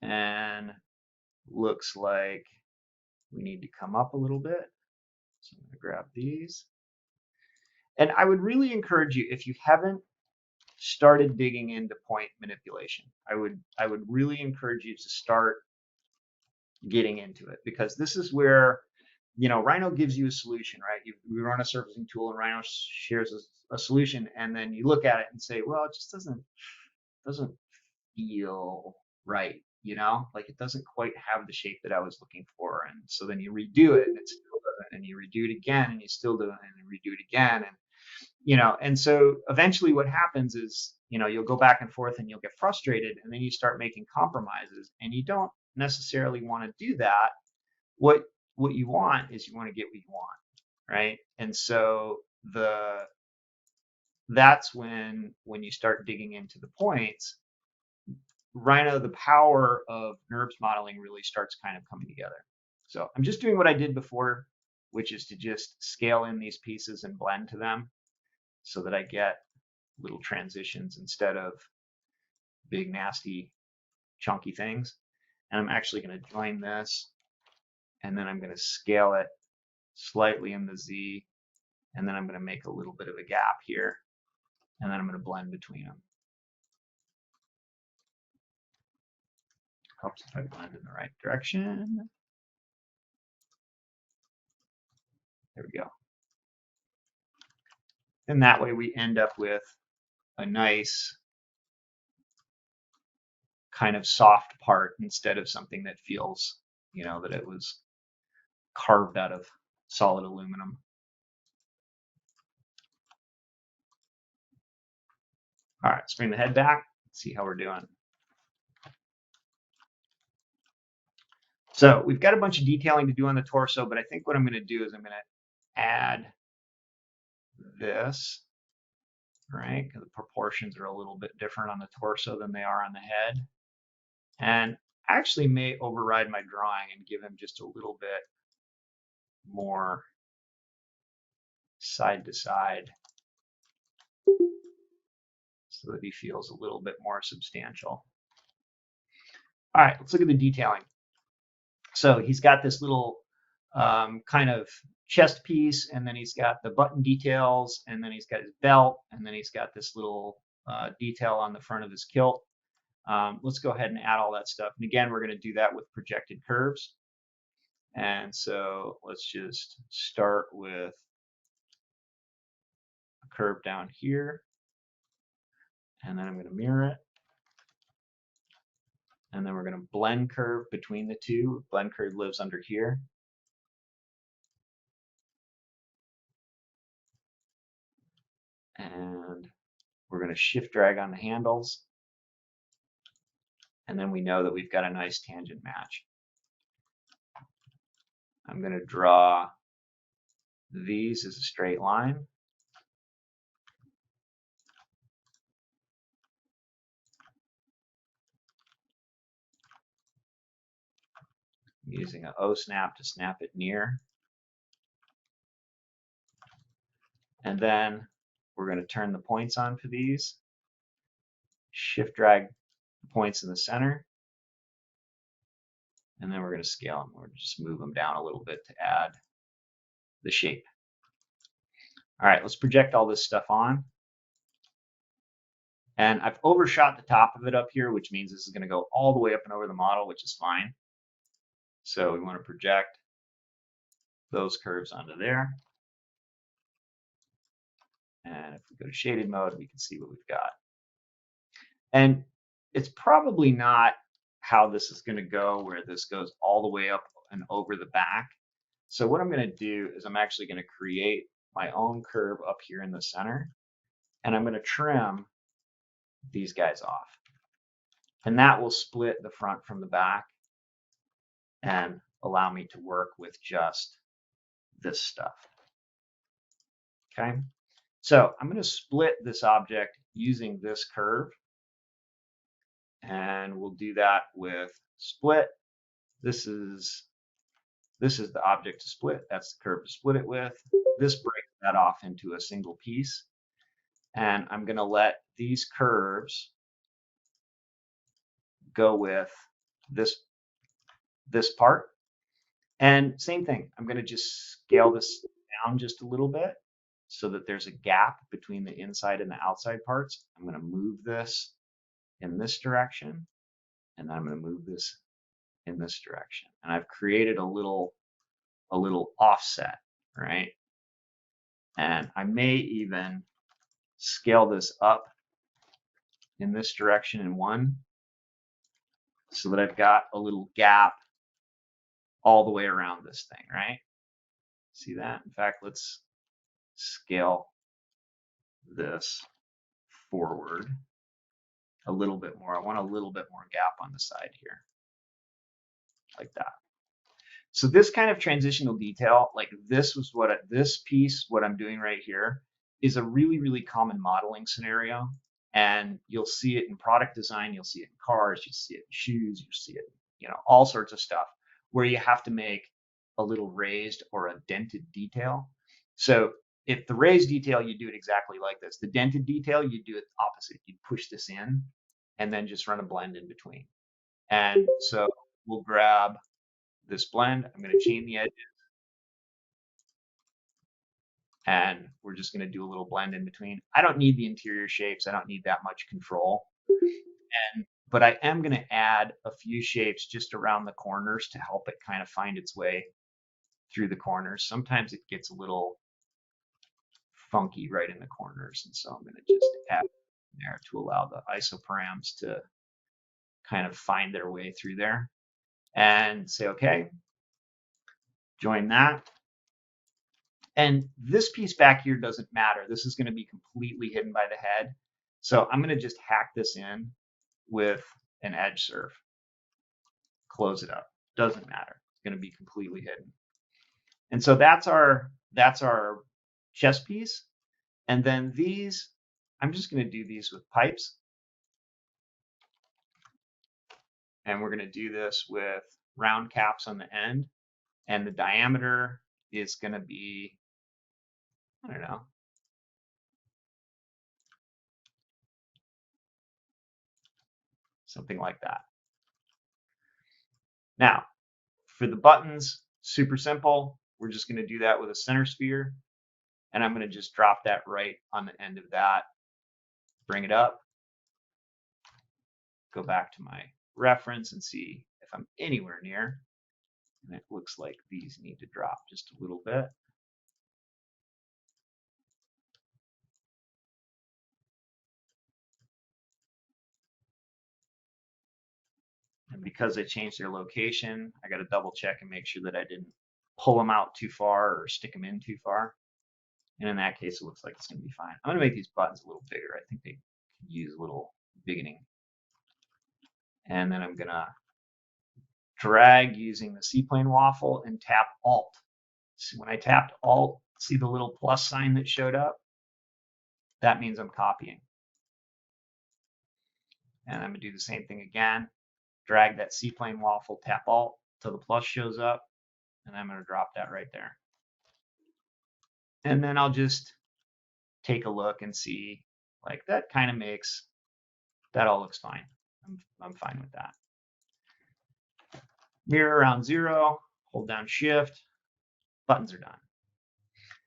And looks like we need to come up a little bit. So I'm going to grab these. And I would really encourage you, if you haven't started digging into point manipulation, I would really encourage you to start getting into it, because this is where, you know, Rhino gives you a solution, right? You run a surfacing tool and Rhino shares a solution, and then you look at it and say, well, it just doesn't feel right, you know, like it doesn't quite have the shape that I was looking for. And so then you redo it and it still doesn't, and you redo it again and you still do it, and you redo it again. And you know, and so eventually what happens is, you know, you'll go back and forth and you'll get frustrated, and then you start making compromises, and you don't necessarily want to do that. What you want is you want to get what you want, right? And so that's when you start digging into the points, Rhino, the power of NURBS modeling really starts kind of coming together. So I'm just doing what I did before, which is to just scale in these pieces and blend to them, so that I get little transitions instead of big, nasty, chunky things. And I'm actually going to join this, and then I'm going to scale it slightly in the Z, and then I'm going to make a little bit of a gap here, and then I'm going to blend between them. Helps if I blend in the right direction. There we go. And that way we end up with a nice kind of soft part instead of something that feels, you know, that it was carved out of solid aluminum. All right, let's bring the head back. Let's see how we're doing. So we've got a bunch of detailing to do on the torso, but I think what I'm going to do is I'm going to add this, right? Because the proportions are a little bit different on the torso than they are on the head. And actually may override my drawing and give him just a little bit more side to side so that he feels a little bit more substantial. All right, let's look at the detailing. So he's got this little kind of chest piece, and then he's got the button details, and then he's got his belt, and then he's got this little detail on the front of his kilt. Let's go ahead and add all that stuff. And again, we're going to do that with projected curves. And so let's just start with a curve down here, and then I'm going to mirror it. And then we're going to blend curve between the two. Blend curve lives under here. And we're going to shift drag on the handles. And then we know that we've got a nice tangent match. I'm going to draw these as a straight line. I'm using an O snap to snap it near. And then we're going to turn the points on for these. Shift drag the points in the center. And then we're going to scale them. We're just move them down a little bit to add the shape. All right, let's project all this stuff on. And I've overshot the top of it up here, which means this is going to go all the way up and over the model, which is fine. So we want to project those curves onto there. And if we go to shaded mode, we can see what we've got. And it's probably not how this is going to go, where this goes all the way up and over the back. So what I'm going to do is I'm actually going to create my own curve up here in the center, and I'm going to trim these guys off. And that will split the front from the back and allow me to work with just this stuff. Okay, so I'm going to split this object using this curve, and we'll do that with split. This is the object to split. That's the curve to split it with. This breaks that off into a single piece. And I'm going to let these curves go with this part. And same thing, I'm going to just scale this down just a little bit so that there's a gap between the inside and the outside parts. I'm going to move this in this direction, and then I'm going to move this in this direction. And I've created a little offset, right? And I may even scale this up in this direction in one, so that I've got a little gap all the way around this thing, right? See that? In fact, let's scale this forward a little bit more. I want a little bit more gap on the side here, like that. So this kind of transitional detail, like this piece, what I'm doing right here, is a really, really common modeling scenario. And you'll see it in product design, you'll see it in cars, you'll see it in shoes, you'll see it, all sorts of stuff where you have to make a little raised or a dented detail. So if the raised detail, you do it exactly like this. The dented detail, you do it opposite. You push this in and then just run a blend in between. And so we'll grab this blend. I'm going to chain the edges. And we're just going to do a little blend in between. I don't need the interior shapes. I don't need that much control. But I am going to add a few shapes just around the corners to help it kind of find its way through the corners. Sometimes it gets a little funky right in the corners. And so I'm going to just add there to allow the isoparams to kind of find their way through there. And say, okay, join that. And this piece back here doesn't matter. This is going to be completely hidden by the head. So I'm going to just hack this in with an edge serve. Close it up. Doesn't matter. It's going to be completely hidden. And so that's our chess piece. And then these, I'm just going to do these with pipes. And we're going to do this with round caps on the end. And the diameter is going to be, I don't know, something like that. Now, for the buttons, super simple. We're just going to do that with a center sphere. And I'm going to just drop that right on the end of that, bring it up, go back to my reference and see if I'm anywhere near. And it looks like these need to drop just a little bit. And because I changed their location, I got to double check and make sure that I didn't pull them out too far or stick them in too far. And in that case, it looks like it's going to be fine. I'm going to make these buttons a little bigger. I think they could use a little bigging. And then I'm going to drag using the C-plane waffle and tap Alt. So when I tapped Alt, see the little plus sign that showed up? That means I'm copying. And I'm going to do the same thing again. Drag that C-plane waffle, tap Alt till the plus shows up, and I'm going to drop that right there. And then I'll just take a look and see, like that kind of makes, that all looks fine. I'm fine with that. Mirror around 0, hold down Shift, buttons are done.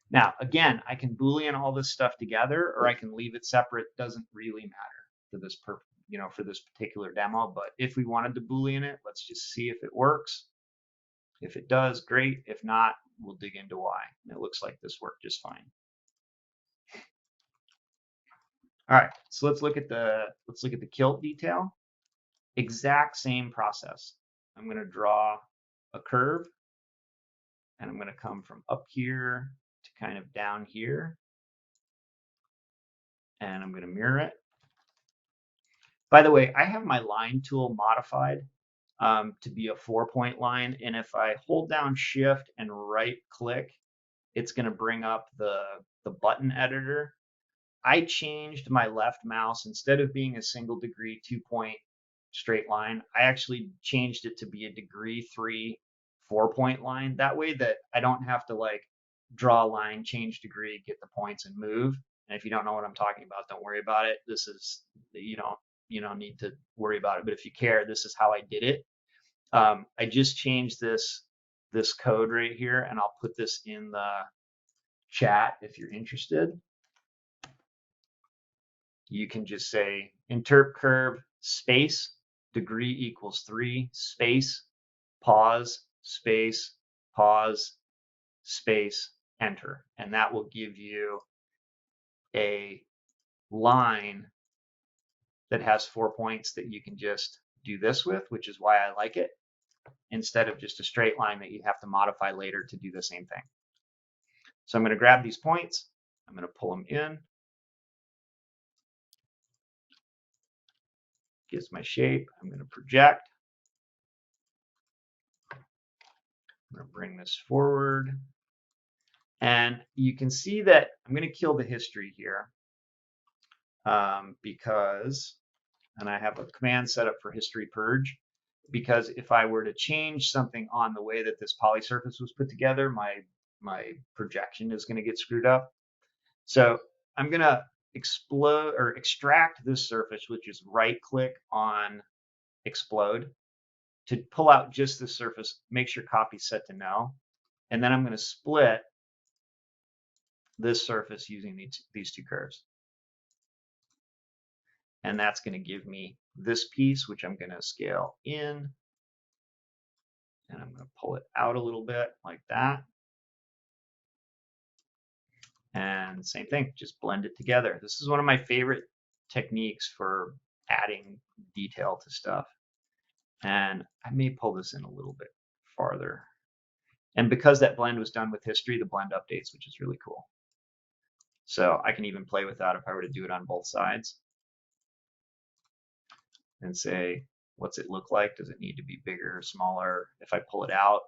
Now, again, I can Boolean all this stuff together, or I can leave it separate. Doesn't really matter for this for this particular demo. But if we wanted to Boolean it, let's just see if it works. If it does, great. If not, we'll dig into why. And it looks like this worked just fine. All right, so let's look at the kilt detail. Exact same process. I'm going to draw a curve, and I'm going to come from up here to kind of down here, and I'm going to mirror it. By the way, I have my line tool modified to be a 4-point line, and if I hold down Shift and right click, it's going to bring up the button editor. I changed my left mouse, instead of being a single degree 2-point straight line, I actually changed it to be a degree 3 4-point line. That way that I don't have to like draw a line, change degree, get the points and move. And if you don't know what I'm talking about, don't worry about it. This is, you don't need to worry about it. But if you care, this is how I did it. I just changed this code right here, and I'll put this in the chat if you're interested. You can just say interp curve space degree equals 3 space pause space pause space enter, and that will give you a line that has 4 points that you can just do this with, which is why I like it, instead of just a straight line that you have to modify later to do the same thing. So I'm going to grab these points, I'm going to pull them in, gives my shape, I'm going to project, I'm going to bring this forward, and you can see that I'm going to kill the history here because, and I have a command set up for history purge, because if I were to change something on the way that this poly surface was put together, my projection is going to get screwed up. So I'm going to extract this surface, which is right click on explode, to pull out just the surface, make sure copy set to no, and then I'm going to split this surface using these two curves. And that's going to give me this piece, which I'm going to scale in, and I'm going to pull it out a little bit like that. And same thing, just blend it together. This is one of my favorite techniques for adding detail to stuff. And I may pull this in a little bit farther. And because that blend was done with history, the blend updates, which is really cool. So I can even play with that if I were to do it on both sides. And say, What's it look like? Does it need to be bigger or smaller? If I pull it out,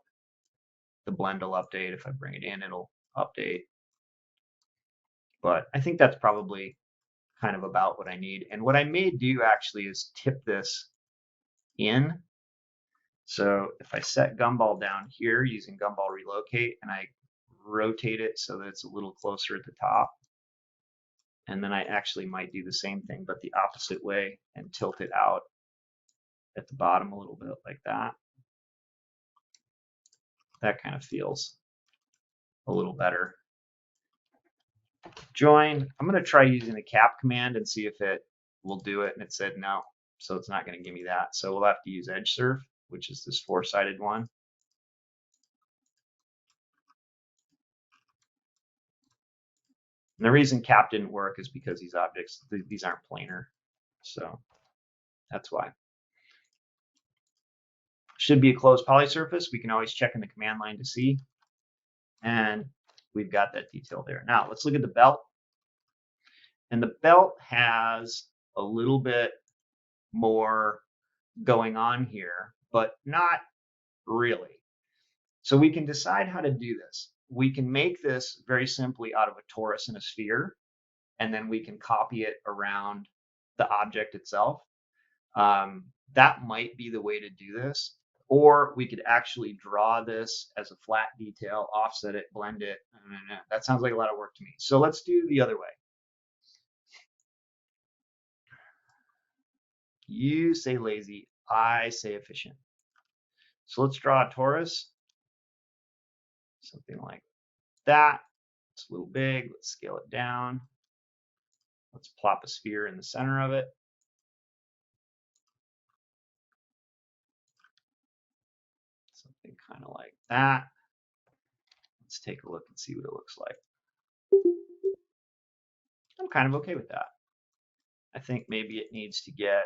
the blend will update. If I bring it in, it'll update. But I think that's probably kind of about what I need. And what I may do actually is tip this in. So if I set gumball down here using gumball relocate and I rotate it so that it's a little closer at the top, and then I actually might do the same thing but the opposite way and tilt it out at the bottom a little bit like that. That kind of feels a little better. Join. I'm going to try using the cap command and see if it will do it, and it said no, so it's not going to give me that. So we'll have to use edge surf, which is this four-sided one. And the reason cap didn't work is because these objects, these aren't planar, so that's why. Should be a closed poly surface. We can always check in the command line to see, and we've got that detail there. Now let's look at the belt. And the belt has a little bit more going on here, but not really. So we can decide how to do this. We can make this very simply out of a torus and a sphere, and then we can copy it around the object itself. That might be the way to do this. Or we could actually draw this as a flat detail, offset it, blend it. That sounds like a lot of work to me. So let's do the other way. You say lazy, I say efficient. So let's draw a torus, something like that. It's a little big. Let's scale it down. Let's plop a sphere in the center of it. Something kind of like that. Let's take a look and see what it looks like. I'm kind of okay with that. I think maybe it needs to get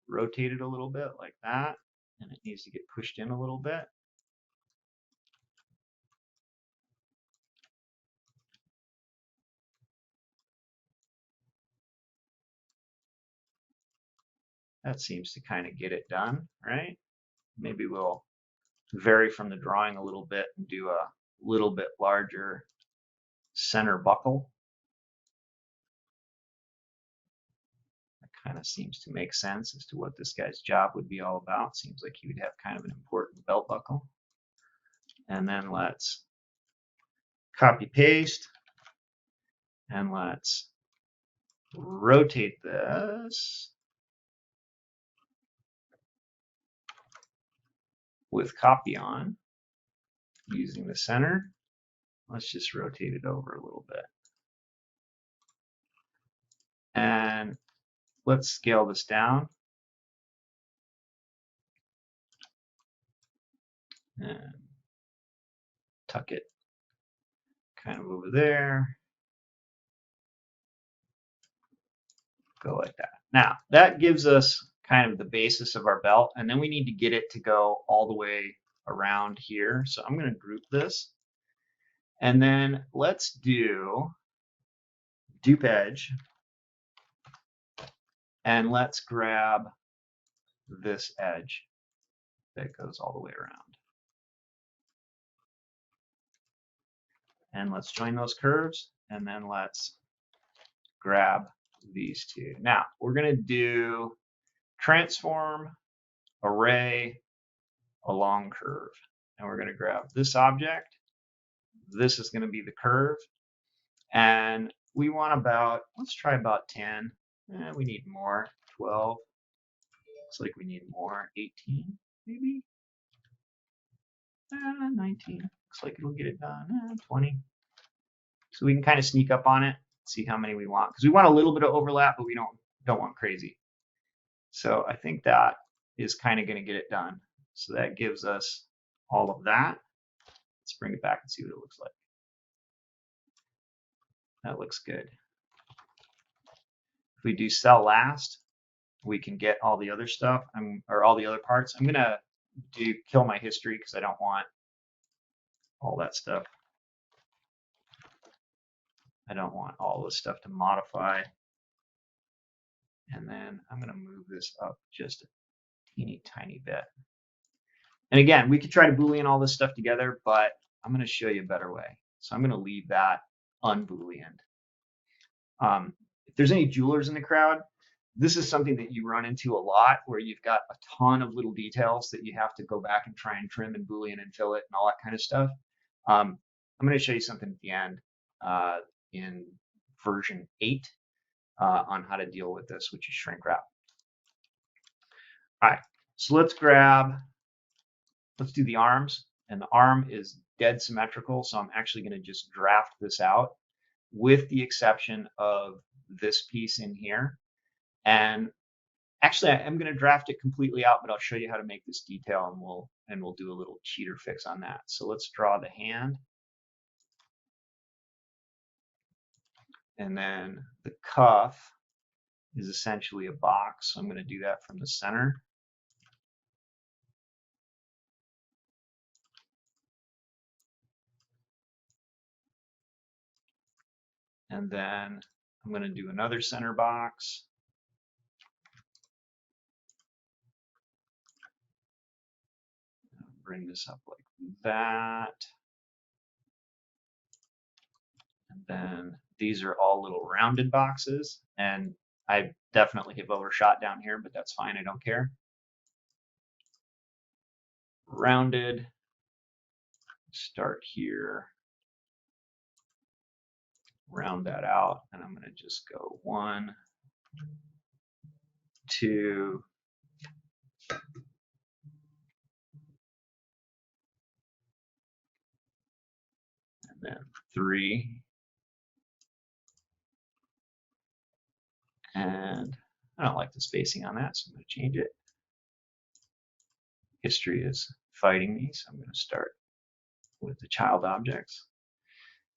rotated a little bit like that, and it needs to get pushed in a little bit. That seems to kind of get it done, right? Maybe we'll vary from the drawing a little bit and do a little bit larger center buckle. That kind of seems to make sense as to what this guy's job would be all about. Seems like he would have kind of an important belt buckle. And then let's copy paste, and let's rotate this with copy on using the center. Let's just rotate it over a little bit. And let's scale this down. And tuck it kind of over there. Go like that. Now, that gives us kind of the basis of our belt, and then we need to get it to go all the way around here. So I'm going to group this. And then let's do dupe edge. And let's grab this edge that goes all the way around. And let's join those curves, and then let's grab these two. Now, we're going to do transform, array, along curve. And we're going to grab this object. This is going to be the curve. And we want about, let's try about 10. We need more, 12. Looks like we need more, 18 maybe. 19. Looks like it'll get it done. 20. So we can kind of sneak up on it, see how many we want. Because we want a little bit of overlap, but we don't want crazy. So I think that is kind of going to get it done. So that gives us all of that. Let's bring it back and see what it looks like. That looks good. If we do cell last, we can get all the other stuff, or all the other parts. I'm going to kill my history because I don't want all that stuff. I don't want all this stuff to modify. And then I'm going to move this up just a teeny tiny bit. And again, we could try to Boolean all this stuff together, but I'm going to show you a better way. So I'm going to leave that unbooleaned. If there's any jewelers in the crowd, this is something that you run into a lot, where you've got a ton of little details that you have to go back and try and trim and Boolean and fill it and all that kind of stuff. I'm going to show you something at the end in version 8 on how to deal with this, which is shrink wrap. All right, so let's do the arms, and the arm is dead symmetrical, so I'm actually going to just draft this out with the exception of this piece in here. And actually, I'm going to draft it completely out, but I'll show you how to make this detail, and we'll do a little cheater fix on that. So let's draw the hand. And then the cuff is essentially a box. So I'm going to do that from the center. And then I'm going to do another center box. Bring this up like that. And then these are all little rounded boxes. And I definitely have overshot down here, but that's fine. I don't care. Rounded. Start here. Round that out. And I'm going to just go 1, 2, and then 3. And I don't like the spacing on that, so I'm going to change it. History is fighting me, so I'm going to start with the child objects.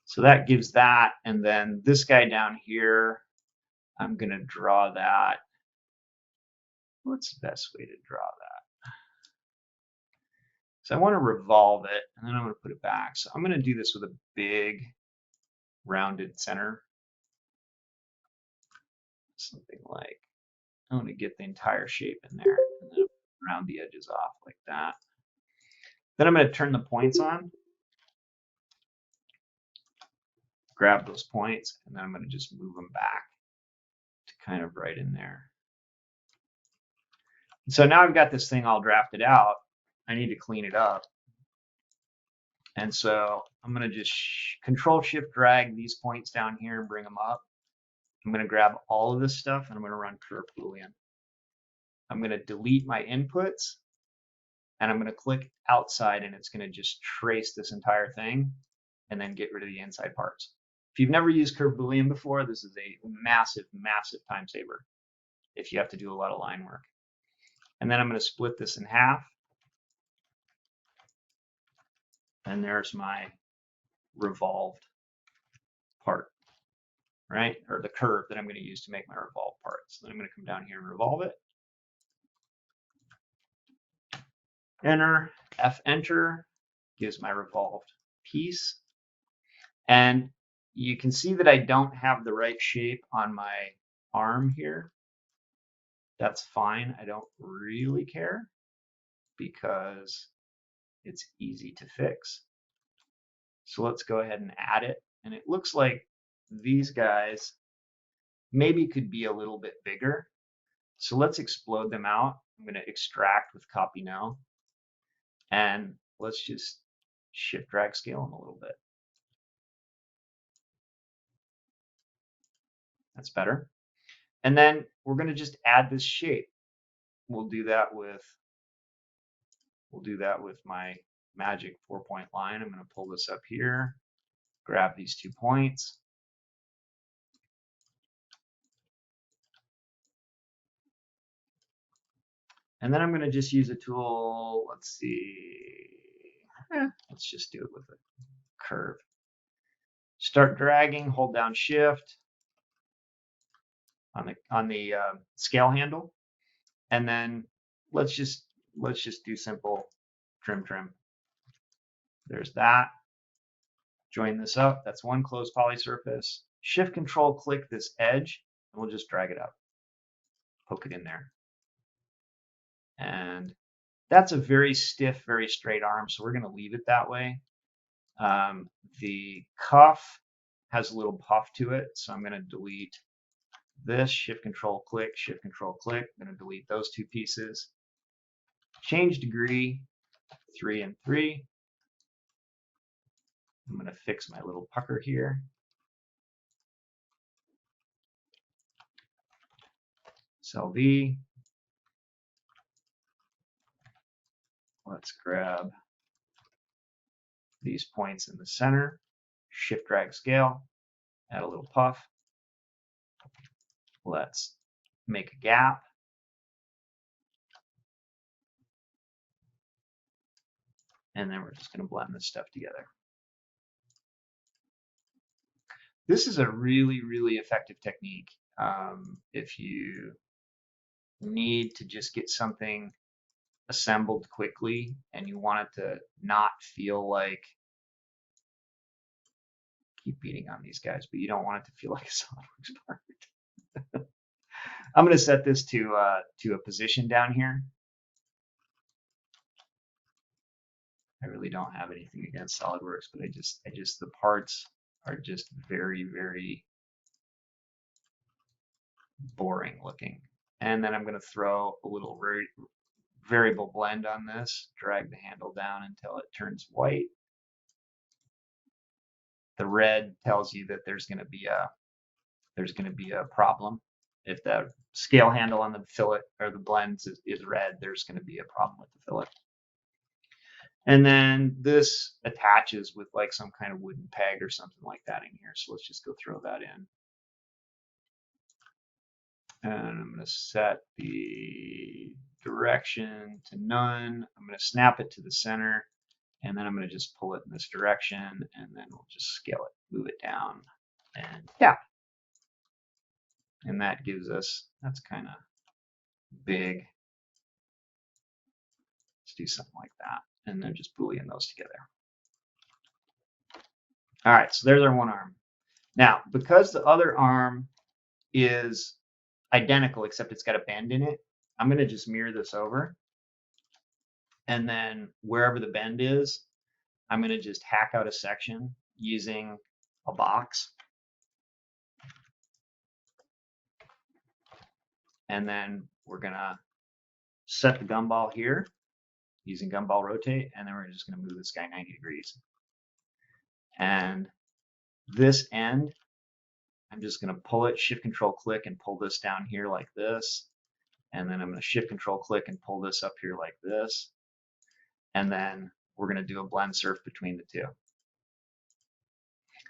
So that gives that, and then this guy down here, I'm going to draw that. What's the best way to draw that? So I want to revolve it, and then I'm going to put it back. So I'm going to do this with a big rounded center. Something like, I want to get the entire shape in there, and then round the edges off like that. Then I'm going to turn the points on, grab those points, and then I'm going to just move them back to kind of right in there. So now I've got this thing all drafted out. I need to clean it up. And so I'm going to just Control Shift drag these points down here and bring them up. I'm going to grab all of this stuff and I'm going to run curve Boolean. I'm going to delete my inputs and I'm going to click outside, and it's going to just trace this entire thing and then get rid of the inside parts. If you've never used curve Boolean before, this is a massive, massive time saver if you have to do a lot of line work. And then I'm going to split this in half. And there's my revolved part, right? Or the curve that I'm going to use to make my revolved part. So then I'm going to come down here and revolve it. Enter, F enter, gives my revolved piece. And you can see that I don't have the right shape on my arm here. That's fine. I don't really care because it's easy to fix. So let's go ahead and add it. And it looks like these guys maybe could be a little bit bigger. So let's explode them out. I'm going to extract with copy now. And let's just shift drag scale them a little bit. That's better. And then we're going to just add this shape. We'll do that with my magic 4-point line. I'm going to pull this up here, grab these 2 points. And then I'm going to just use a tool. Let's see. Let's just do it with a curve. Start dragging, hold down Shift on the scale handle, and then let's just do simple trim. There's that. Join this up. That's one closed poly surface. Shift Control click this edge, and we'll just drag it up. Poke it in there. And that's a very stiff, very straight arm, so we're going to leave it that way. The cuff has a little puff to it, so I'm going to delete this, shift control click, shift control click. I'm going to delete those two pieces. Change degree, 3 and 3. I'm going to fix my little pucker here. Cell V. Let's grab these points in the center. Shift drag scale. Add a little puff. Let's make a gap. And then we're just going to blend this stuff together. This is a really, really effective technique. If you need to just get something assembled quickly and you want it to not feel like, keep beating on these guys, but you don't want it to feel like a SolidWorks part. I'm going to set this to a position down here. I really don't have anything against SolidWorks, but I just the parts are just very, very boring looking. And then I'm going to throw a little variable blend on this, drag the handle down until it turns white. The red tells you that there's going to be a problem. If the scale handle on the fillet or the blends is red, there's going to be a problem with the fillet. And then this attaches with like some kind of wooden peg or something like that in here. So let's just go throw that in. And I'm going to set the direction to none. I'm going to snap it to the center. And then I'm going to just pull it in this direction. And then we'll just scale it, move it down. And yeah. And that gives us, that's kind of big. Let's do something like that. And then just Boolean those together. All right, so there's our one arm. Now, because the other arm is identical, except it's got a bend in it, I'm going to just mirror this over. And then wherever the bend is, I'm going to just hack out a section using a box. And then we're going to set the gumball here using gumball rotate, and then we're just going to move this guy 90 degrees. And this end, I'm just going to pull it, shift control click, and pull this down here like this. And then I'm going to shift control click and pull this up here like this. And then we're going to do a blend surf between the two.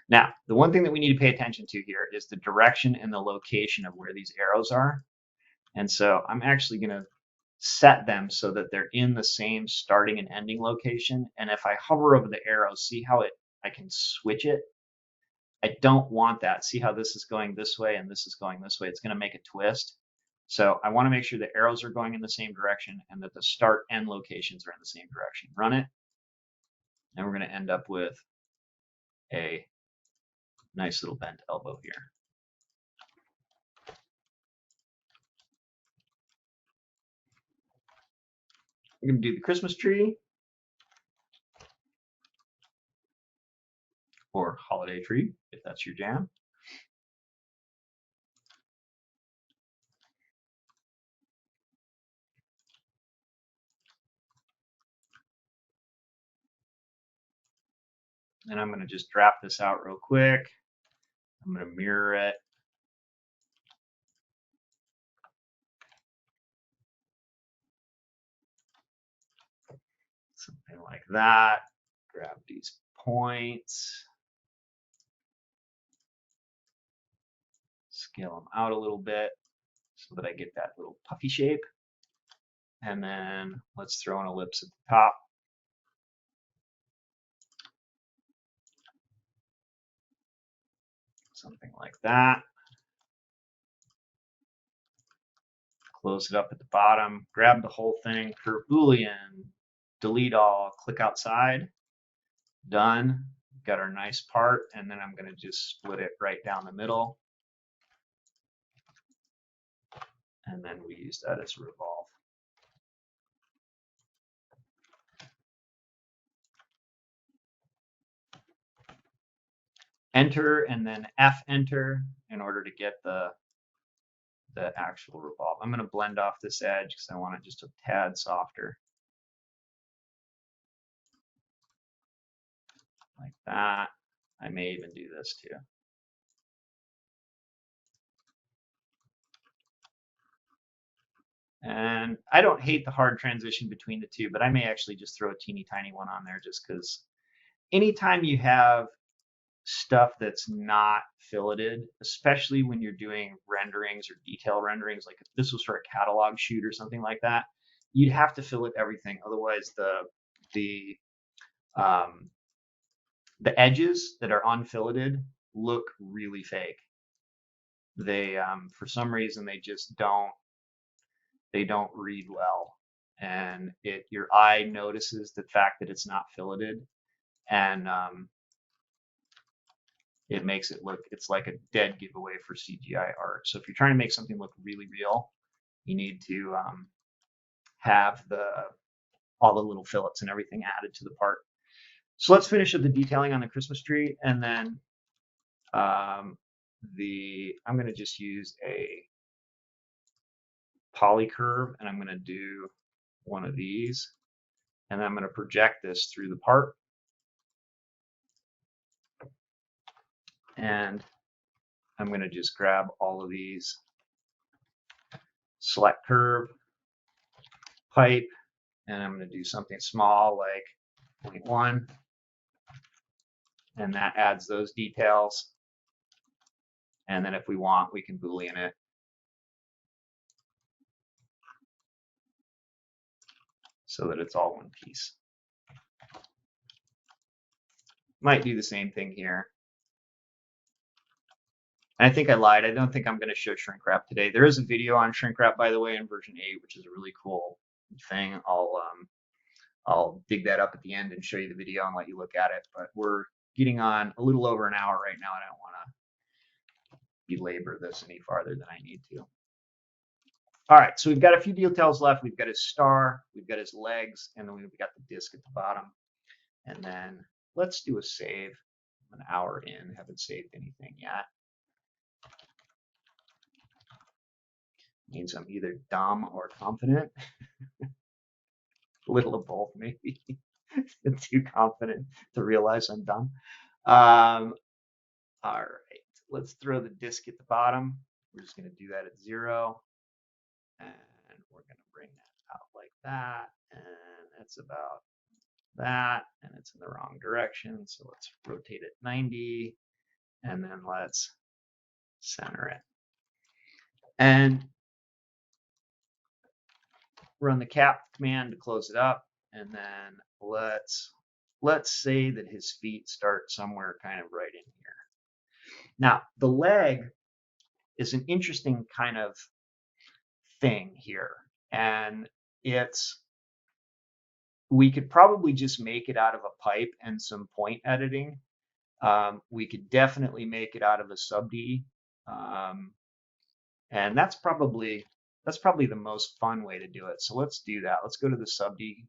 Now, the one thing that we need to pay attention to here is the direction and the location of where these arrows are. And so I'm actually going to set them so that they're in the same starting and ending location. And if I hover over the arrows, see how I can switch it? I don't want that. See how this is going this way and this is going this way? It's going to make a twist. So I want to make sure the arrows are going in the same direction and that the start end locations are in the same direction. Run it. And we're going to end up with a nice little bent elbow here. We're going to do the Christmas tree or holiday tree, if that's your jam. And I'm going to just draft this out real quick. I'm going to mirror it. Something like that. Grab these points. Scale them out a little bit so that I get that little puffy shape. And then let's throw an ellipse at the top. Something like that. Close it up at the bottom. Grab the whole thing, curve Boolean, delete all, click outside. Done. Got our nice part, and then I'm going to just split it right down the middle. And then we use that as a revolve. enter and then F enter in order to get the actual revolve. I'm going to blend off this edge because I want it just a tad softer. Like that. I may even do this too. And I don't hate the hard transition between the two, but I may actually just throw a teeny tiny one on there just because anytime you have stuff that's not filleted, especially when you're doing renderings or detail renderings, like if this was for a catalog shoot or something like that, you'd have to fillet everything. Otherwise, um, the edges that are unfilleted look really fake. They, for some reason, they just don't read well, and your eye notices the fact that it's not filleted, and it makes it look, it's like a dead giveaway for CGI art. So if you're trying to make something look really real, you need to have all the little fillets and everything added to the part. So let's finish up the detailing on the Christmas tree, and then I'm going to just use a poly curve, and I'm going to do one of these, and I'm going to project this through the part. And I'm going to just grab all of these, select curve, pipe, and I'm going to do something small like 0.1, and that adds those details. And then if we want, we can Boolean it. So that it's all one piece. Might do the same thing here. And I think I lied. I don't think I'm going to show shrink wrap today. There is a video on shrink wrap, by the way, in version 8, which is a really cool thing. I'll dig that up at the end and show you the video and let you look at it. But we're getting on a little over an hour right now, and I don't want to belabor this any farther than I need to. All right, so we've got a few details left. We've got his star, we've got his legs, and then we've got the disc at the bottom. And then let's do a save. I'm an hour in, haven't saved anything yet. Means I'm either dumb or confident. A little of both, maybe. Too confident to realize I'm dumb. All right, let's throw the disc at the bottom. We're just going to do that at 0. And we're going to bring that out like that. And that's about that. And it's in the wrong direction. So let's rotate it 90. And then let's center it. And run the cap command to close it up. And then let's say that his feet start somewhere kind of right in here. Now, the leg is an interesting kind of thing here. And we could probably just make it out of a pipe and some point editing. We could definitely make it out of a sub D. And that's probably the most fun way to do it. So let's do that. Let's go to the sub D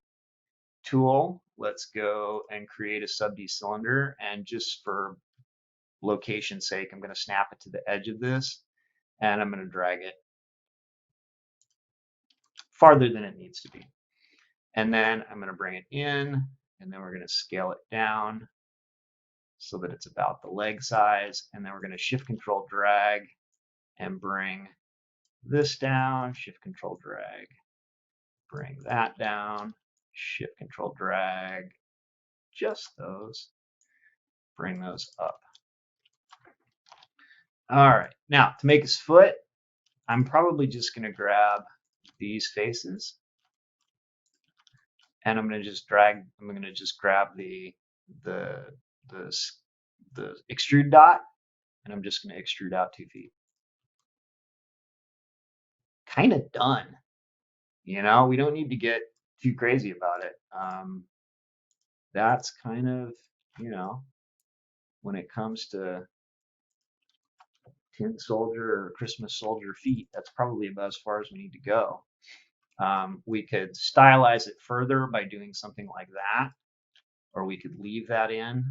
tool. Let's go and create a sub D cylinder. And just for location's sake, I'm going to snap it to the edge of this, and I'm going to drag it farther than it needs to be. And then I'm going to bring it in, and then we're going to scale it down so that it's about the leg size. And then we're going to shift control drag and bring this down, shift control drag, bring that down, shift control drag, just those, bring those up. All right, now to make his foot, I'm probably just going to grab these faces, and I'm going to just grab the extrude dot, and I'm just going to extrude out 2 feet. Kind of done. You know, we don't need to get too crazy about it. That's kind of, you know, when it comes to tin soldier or Christmas soldier feet, that's probably about as far as we need to go. We could stylize it further by doing something like that, or we could leave that in.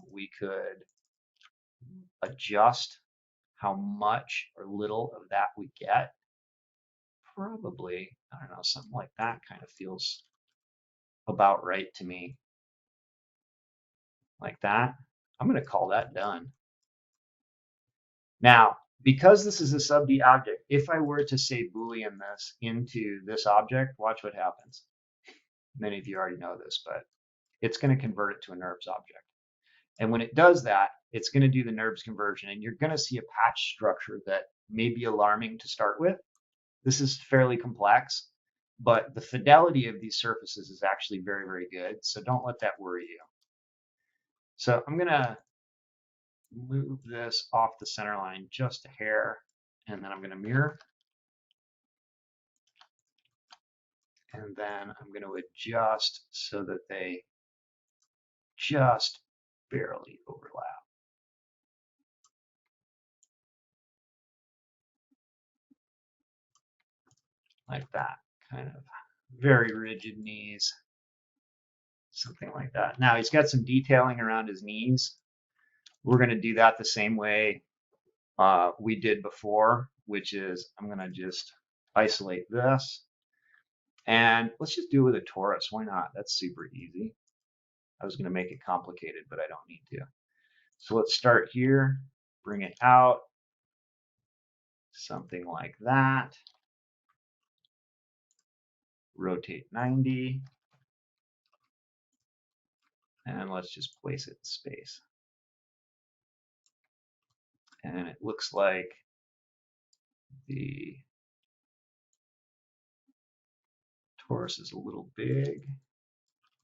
We could adjust how much or little of that we get. Probably, I don't know, something like that kind of feels about right to me. Like that. I'm going to call that done. Now, because this is a sub-D object, if I were to say Boolean this into this object, watch what happens. Many of you already know this, but it's going to convert it to a NURBS object. And when it does that, it's going to do the NURBS conversion, and you're going to see a patch structure that may be alarming to start with. This is fairly complex, but the fidelity of these surfaces is actually very, very good. So don't let that worry you. So I'm going to move this off the center line just a hair, and then I'm going to mirror. And then I'm going to adjust so that they just barely overlap. Like that, kind of very rigid knees, something like that. Now he's got some detailing around his knees. We're going to do that the same way we did before, which is I'm going to just isolate this. And let's just do it with a torus. Why not? That's super easy. I was going to make it complicated, but I don't need to. So let's start here, bring it out, something like that. Rotate 90. And let's just place it in space. And it looks like the torus is a little big.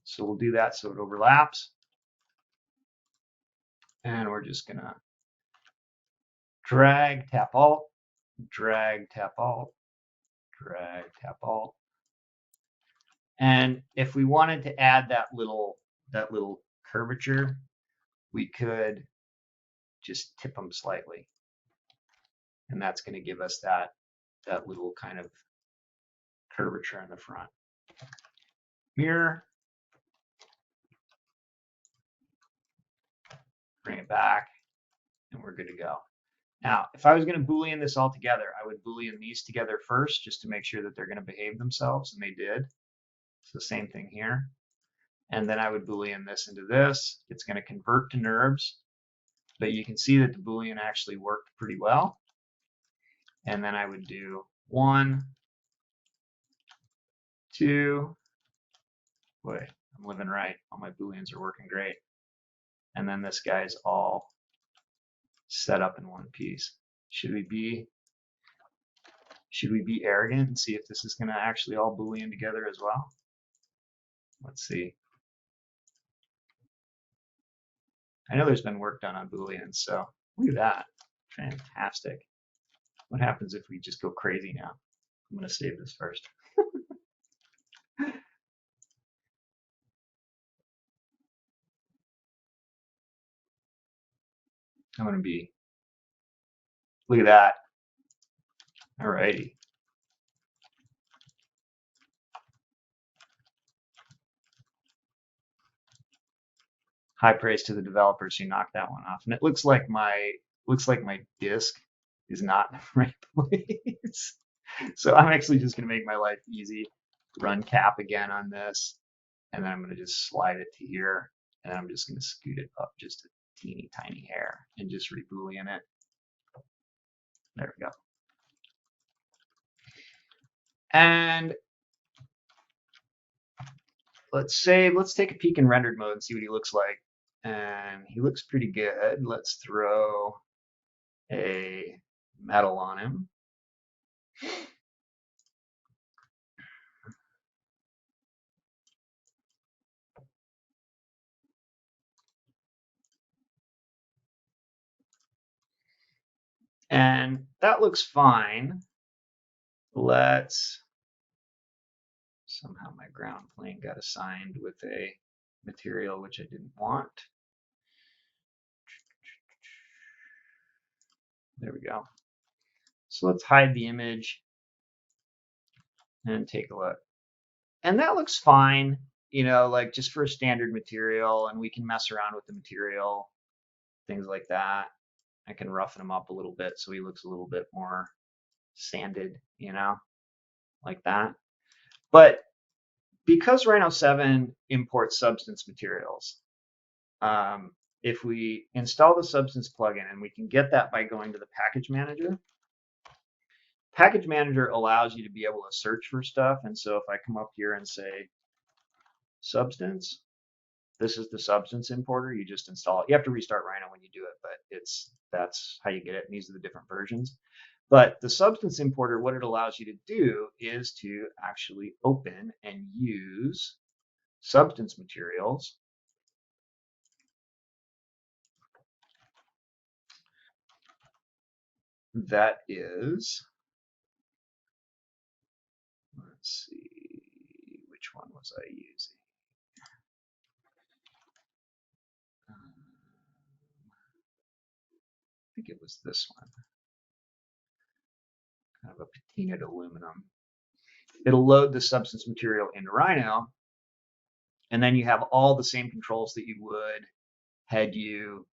So we'll do that so it overlaps. And we're just gonna drag, tap Alt, drag, tap Alt, drag, tap Alt. And if we wanted to add that little curvature, we could just tip them slightly. And that's going to give us that little kind of curvature in the front. Mirror. Bring it back, and we're good to go. Now, if I was going to Boolean this all together, I would Boolean these together first just to make sure that they're going to behave themselves, and they did. It's the same thing here. And then I would Boolean this into this. It's going to convert to NURBS, but you can see that the Boolean actually worked pretty well. And then I would do 1, 2. Boy, I'm living right. All my Booleans are working great. And then this guy's all set up in one piece. Should we be arrogant and see if this is going to actually all Boolean together as well? Let's see. I know there's been work done on Booleans, so look at that. Fantastic. What happens if we just go crazy now? I'm going to save this first. I'm going to be, look at that. All righty. High praise to the developers who knocked that one off. And it looks like my disk is not in the right place. So I'm actually just going to make my life easy. Run cap again on this. And then I'm going to just slide it to here. And I'm just going to scoot it up just a teeny tiny hair and just re-Boolean it. There we go. And let's take a peek in rendered mode and see what he looks like. And he looks pretty good. Let's throw a metal on him. And that looks fine. Let's, somehow my ground plane got assigned with a material which I didn't want. There we go. So let's hide the image and take a look. And that looks fine, you know, like just for a standard material, and we can mess around with the material, things like that. I can roughen him up a little bit so he looks a little bit more sanded, you know, like that. But because Rhino 7 imports substance materials, if we install the substance plugin, and we can get that by going to the package manager. Package manager allows you to be able to search for stuff. And so if I come up here and say substance, this is the substance importer. You just install it. You have to restart Rhino when you do it, but that's how you get it. And these are the different versions. But the substance importer, what it allows you to do is to actually open and use substance materials that is, let's see, which one was I using? I think it was this one, kind of a patinaed aluminum. It'll load the substance material into Rhino, and then you have all the same controls that you would had you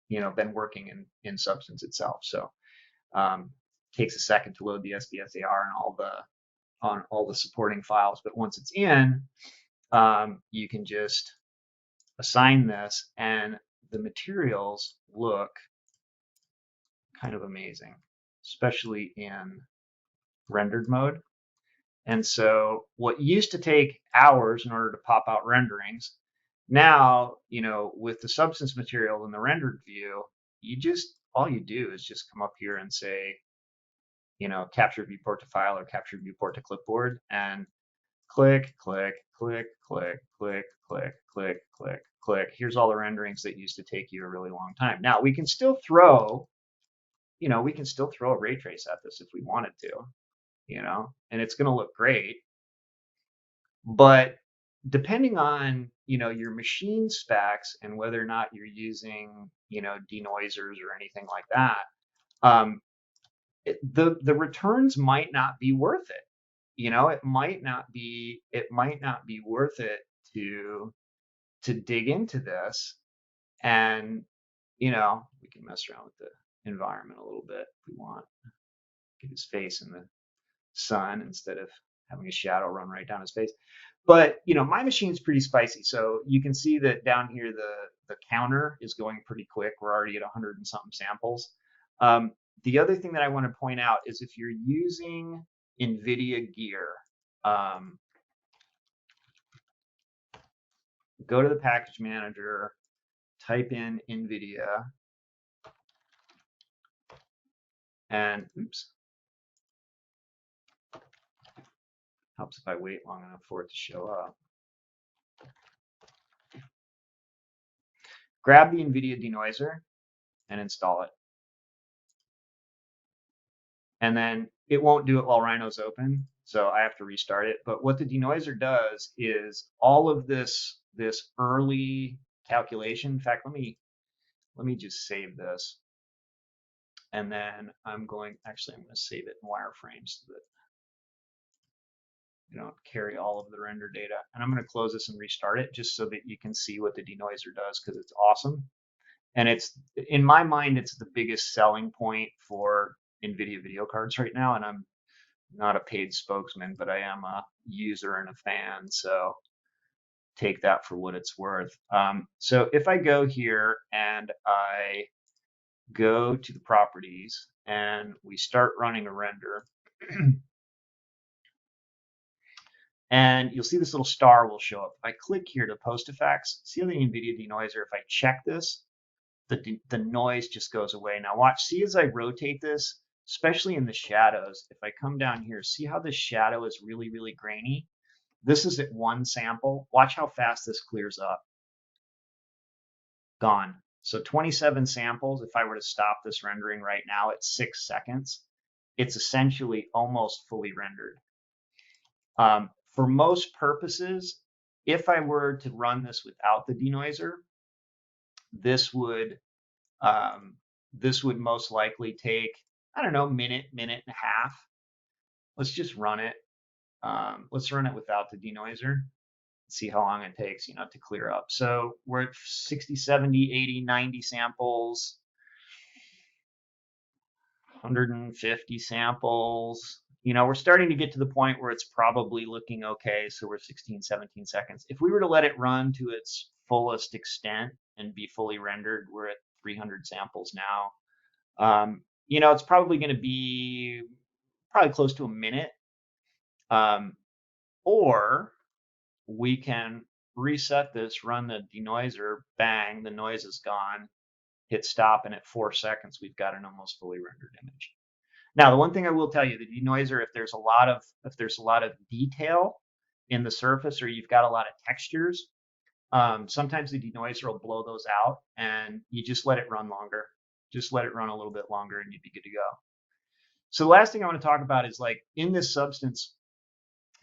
been working in substance itself. So takes a second to load the SBSAR and all the supporting files, but once it's in, you can just assign this, and the materials look kind of amazing, especially in rendered mode. And so what used to take hours in order to pop out renderings, now, with the substance material in the rendered view, all you do is just come up here and say, capture viewport to file or capture viewport to clipboard, and click, click, click, click, click, click, click, click, click. Here's all the renderings that used to take you a really long time. Now we can still throw, a ray trace at this if we wanted to, and it's going to look great. But depending on, your machine specs and whether or not you're using, denoisers or anything like that, the returns might not be worth it. It might not be worth it to dig into this. And, we can mess around with the environment a little bit if we want. Get his face in the sun instead of having a shadow run right down his face. But my machine's pretty spicy, so you can see that down here the counter is going pretty quick. We're already at 100 and something samples. The other thing that I want to point out is if you're using NVIDIA gear, go to the package manager, type in NVIDIA, and oops. Helps if I wait long enough for it to show up. Grab the NVIDIA denoiser and install it. And then it won't do it while Rhino's open, so I have to restart it. But what the denoiser does is all of this early calculation. In fact, let me just save this. And then I'm going to save it in wireframes so that you don't carry all of the render data. And I'm going to close this and restart it just so that you can see what the denoiser does, because it's awesome. And it's, in my mind, it's the biggest selling point for NVIDIA video cards right now. And I'm not a paid spokesman, but I am a user and a fan. So take that for what it's worth. So if I go here and I go to the properties and we start running a render, and you'll see this little star will show up. If I click here to post effects, see how the NVIDIA denoiser, if I check this, the noise just goes away. Now watch, see as I rotate this, especially in the shadows, if I come down here, see how the shadow is really, really grainy? This is at one sample. Watch how fast this clears up. Gone. So 27 samples, if I were to stop this rendering right now at 6 seconds, it's essentially almost fully rendered. For most purposes, if I were to run this without the denoiser, this would most likely take, I don't know, minute and a half. Let's just run it. Let's run it without the denoiser. See how long it takes, to clear up. So we're at 60, 70, 80, 90 samples. 150 samples. You know, we're starting to get to the point where it's probably looking okay. So we're 16, 17 seconds. If we were to let it run to its fullest extent and be fully rendered, we're at 300 samples now. You know, it's probably going to be probably close to a minute. Or we can reset this, run the denoiser, bang, the noise is gone, hit stop, and at 4 seconds, we've got an almost fully rendered image. Now, the one thing I will tell you, the denoiser, if there's a lot of detail in the surface or you've got a lot of textures, sometimes the denoiser will blow those out, and you just let it run longer. Just let it run a little bit longer, and you'd be good to go. So the last thing I want to talk about is like in this substance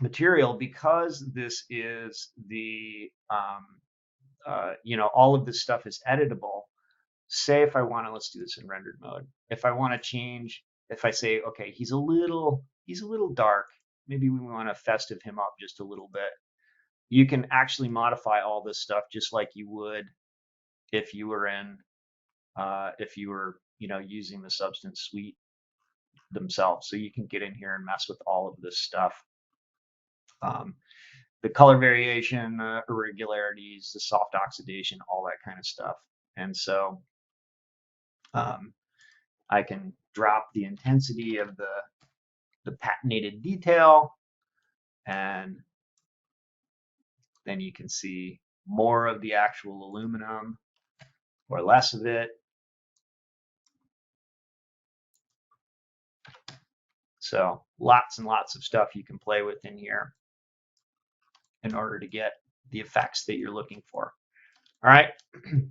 material, because this is the you know, all of this stuff is editable. Say if I want to, let's do this in rendered mode. If I want to change, if I say, okay, he's a little dark, maybe we want to festive him up just a little bit. You can actually modify all this stuff just like you would if you were in, you know, using the Substance Suite themselves. So you can get in here and mess with all of this stuff. The color variation, irregularities, the soft oxidation, all that kind of stuff. And so I can drop the intensity of the patinated detail, and then you can see more of the actual aluminum or less of it. So lots and lots of stuff you can play with in here in order to get the effects that you're looking for. All right,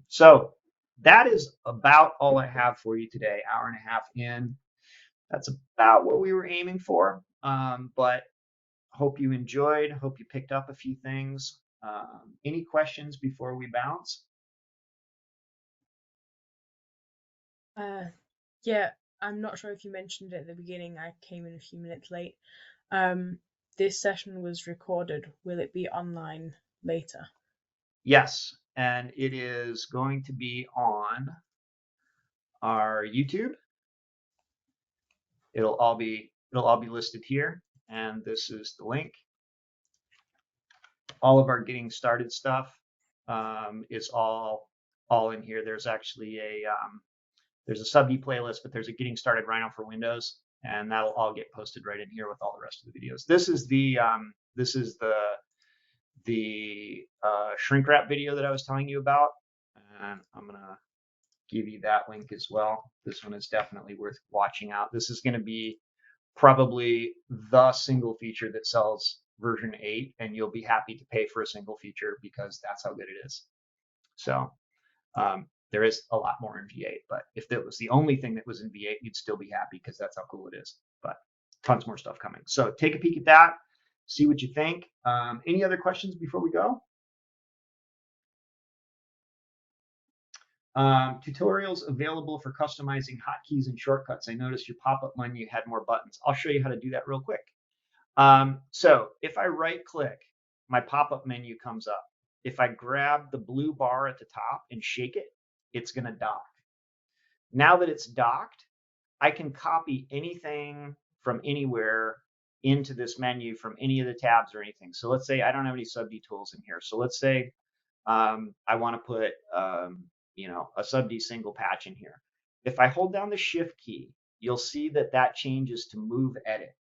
so that is about all I have for you today. Hour and a half in. That's about what we were aiming for, but hope you enjoyed. Hope you picked up a few things. Any questions before we bounce? Yeah, I'm not sure if you mentioned it at the beginning. I came in a few minutes late. This session was recorded. Will it be online later? Yes, and it is going to be on our YouTube. It'll all be listed here, and this is the link. All of our getting started stuff is all in here. There's actually there's a sub D playlist, but there's a getting started Rhino for Windows, and that'll all get posted right in here with all the rest of the videos. This is the shrink wrap video that I was telling you about, and I'm gonna give you that link as well. This one is definitely worth watching out. This is going to be probably the single feature that sells version 8, and you'll be happy to pay for a single feature because that's how good it is. So there is a lot more in V8, but if that was the only thing that was in V8, you'd still be happy because that's how cool it is. But tons more stuff coming. So take a peek at that, see what you think. Any other questions before we go? Tutorials available for customizing hotkeys and shortcuts. I noticed your pop-up menu had more buttons. I'll show you how to do that real quick. So if I right click, my pop-up menu comes up. If I grab the blue bar at the top and shake it, it's going to dock. Now that it's docked, I can copy anything from anywhere into this menu from any of the tabs or anything. So let's say I don't have any sub-D tools in here. So let's say I want to put you know, a sub-D single patch in here. If I hold down the shift key, you'll see that that changes to move edit.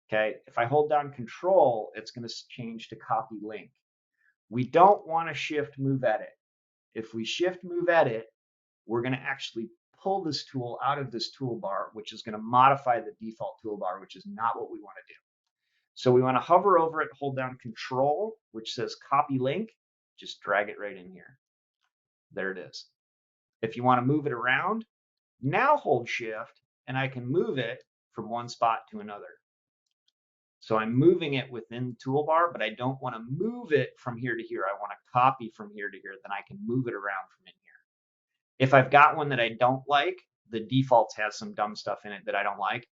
Okay, if I hold down control, it's going to change to copy link. We don't want to shift move edit. If we shift move edit, we're going to actually pull this tool out of this toolbar, which is going to modify the default toolbar, which is not what we want to do. So we want to hover over it, hold down control, which says copy link, just drag it right in here. There it is. If you want to move it around, now hold shift and I can move it from one spot to another. So I'm moving it within the toolbar, but I don't want to move it from here to here. I want to copy from here to here, then I can move it around from in here. If I've got one that I don't like, the defaults has some dumb stuff in it that I don't like,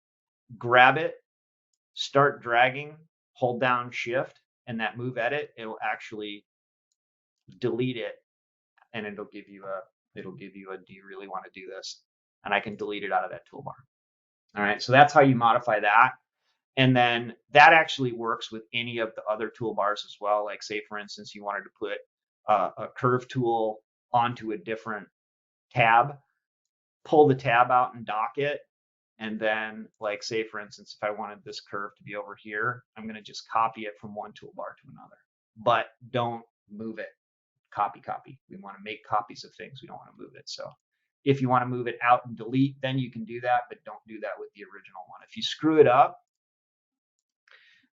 grab it, start dragging, hold down shift, and that move edit, it'll actually delete it, and it'll give you a, do you really want to do this? And I can delete it out of that toolbar. All right, so that's how you modify that. And then that actually works with any of the other toolbars as well. Like say, for instance, you wanted to put a curve tool onto a different tab, pull the tab out and dock it. And then like say, for instance, if I wanted this curve to be over here, I'm going to just copy it from one toolbar to another, but don't move it. Copy. We want to make copies of things. We don't want to move it. So if you want to move it out and delete, then you can do that, but don't do that with the original one. If you screw it up,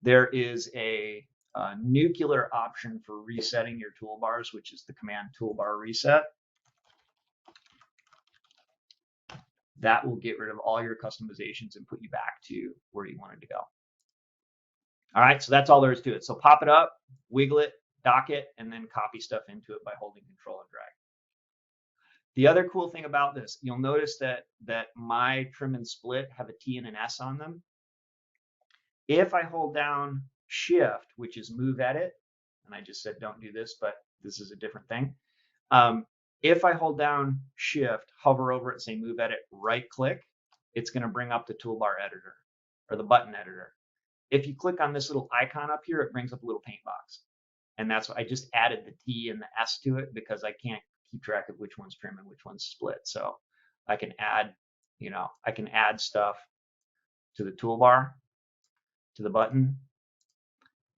there is a nuclear option for resetting your toolbars, which is the command toolbar reset. That will get rid of all your customizations and put you back to where you wanted to go. All right, so that's all there is to it. So pop it up, wiggle it, dock it, and then copy stuff into it by holding Control and drag. The other cool thing about this, you'll notice that my trim and split have a T and an S on them. If I hold down Shift, which is move edit, and I just said don't do this, but this is a different thing. If I hold down Shift, hover over it, say move edit, right click, it's going to bring up the toolbar editor or the button editor. If you click on this little icon up here, it brings up a little paint box. And that's why I just added the T and the S to it because I can't keep track of which one's trim and which one's split. So I can add, I can add stuff to the toolbar, to the button,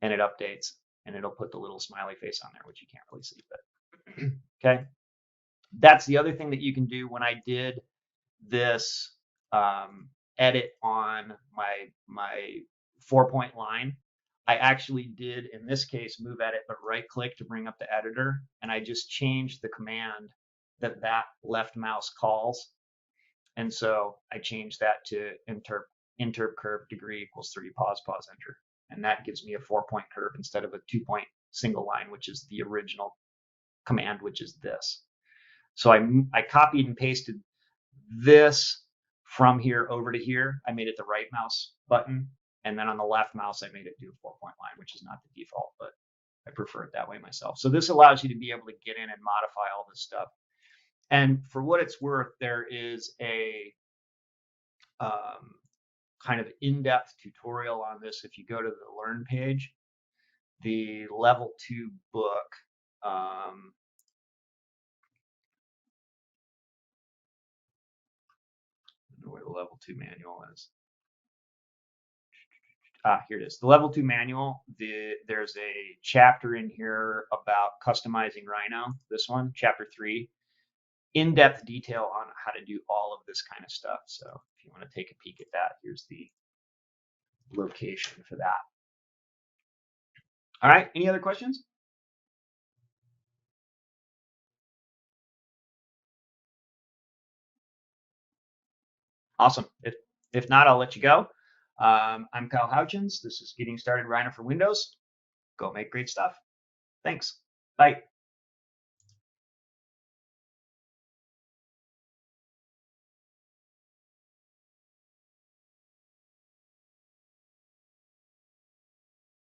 and it updates and it'll put the little smiley face on there, which you can't really see, but okay. That's the other thing that you can do. When I did this edit on my 4-point line, I actually did, in this case, move edit, but right click to bring up the editor. And I just changed the command that left mouse calls. And so I changed that to interp curve degree equals 3, pause, enter. And that gives me a 4-point curve instead of a 2-point single line, which is the original command, which is this. So I copied and pasted this from here over to here. I made it the right mouse button. And then on the left mouse, I made it do a 4-point line, which is not the default, but I prefer it that way myself. So this allows you to be able to get in and modify all this stuff. And for what it's worth, there is a kind of in-depth tutorial on this. If you go to the Learn page, the Level 2 book, I don't know where the Level 2 manual is. Here it is. The Level 2 manual. There's a chapter in here about customizing Rhino. This one, Chapter 3. In-depth detail on how to do all of this kind of stuff. So if you want to take a peek at that, here's the location for that. All right. Any other questions? Awesome. If not, I'll let you go. I'm Kyle Houchins. This is Getting Started Rhino for Windows. Go make great stuff. Thanks. Bye.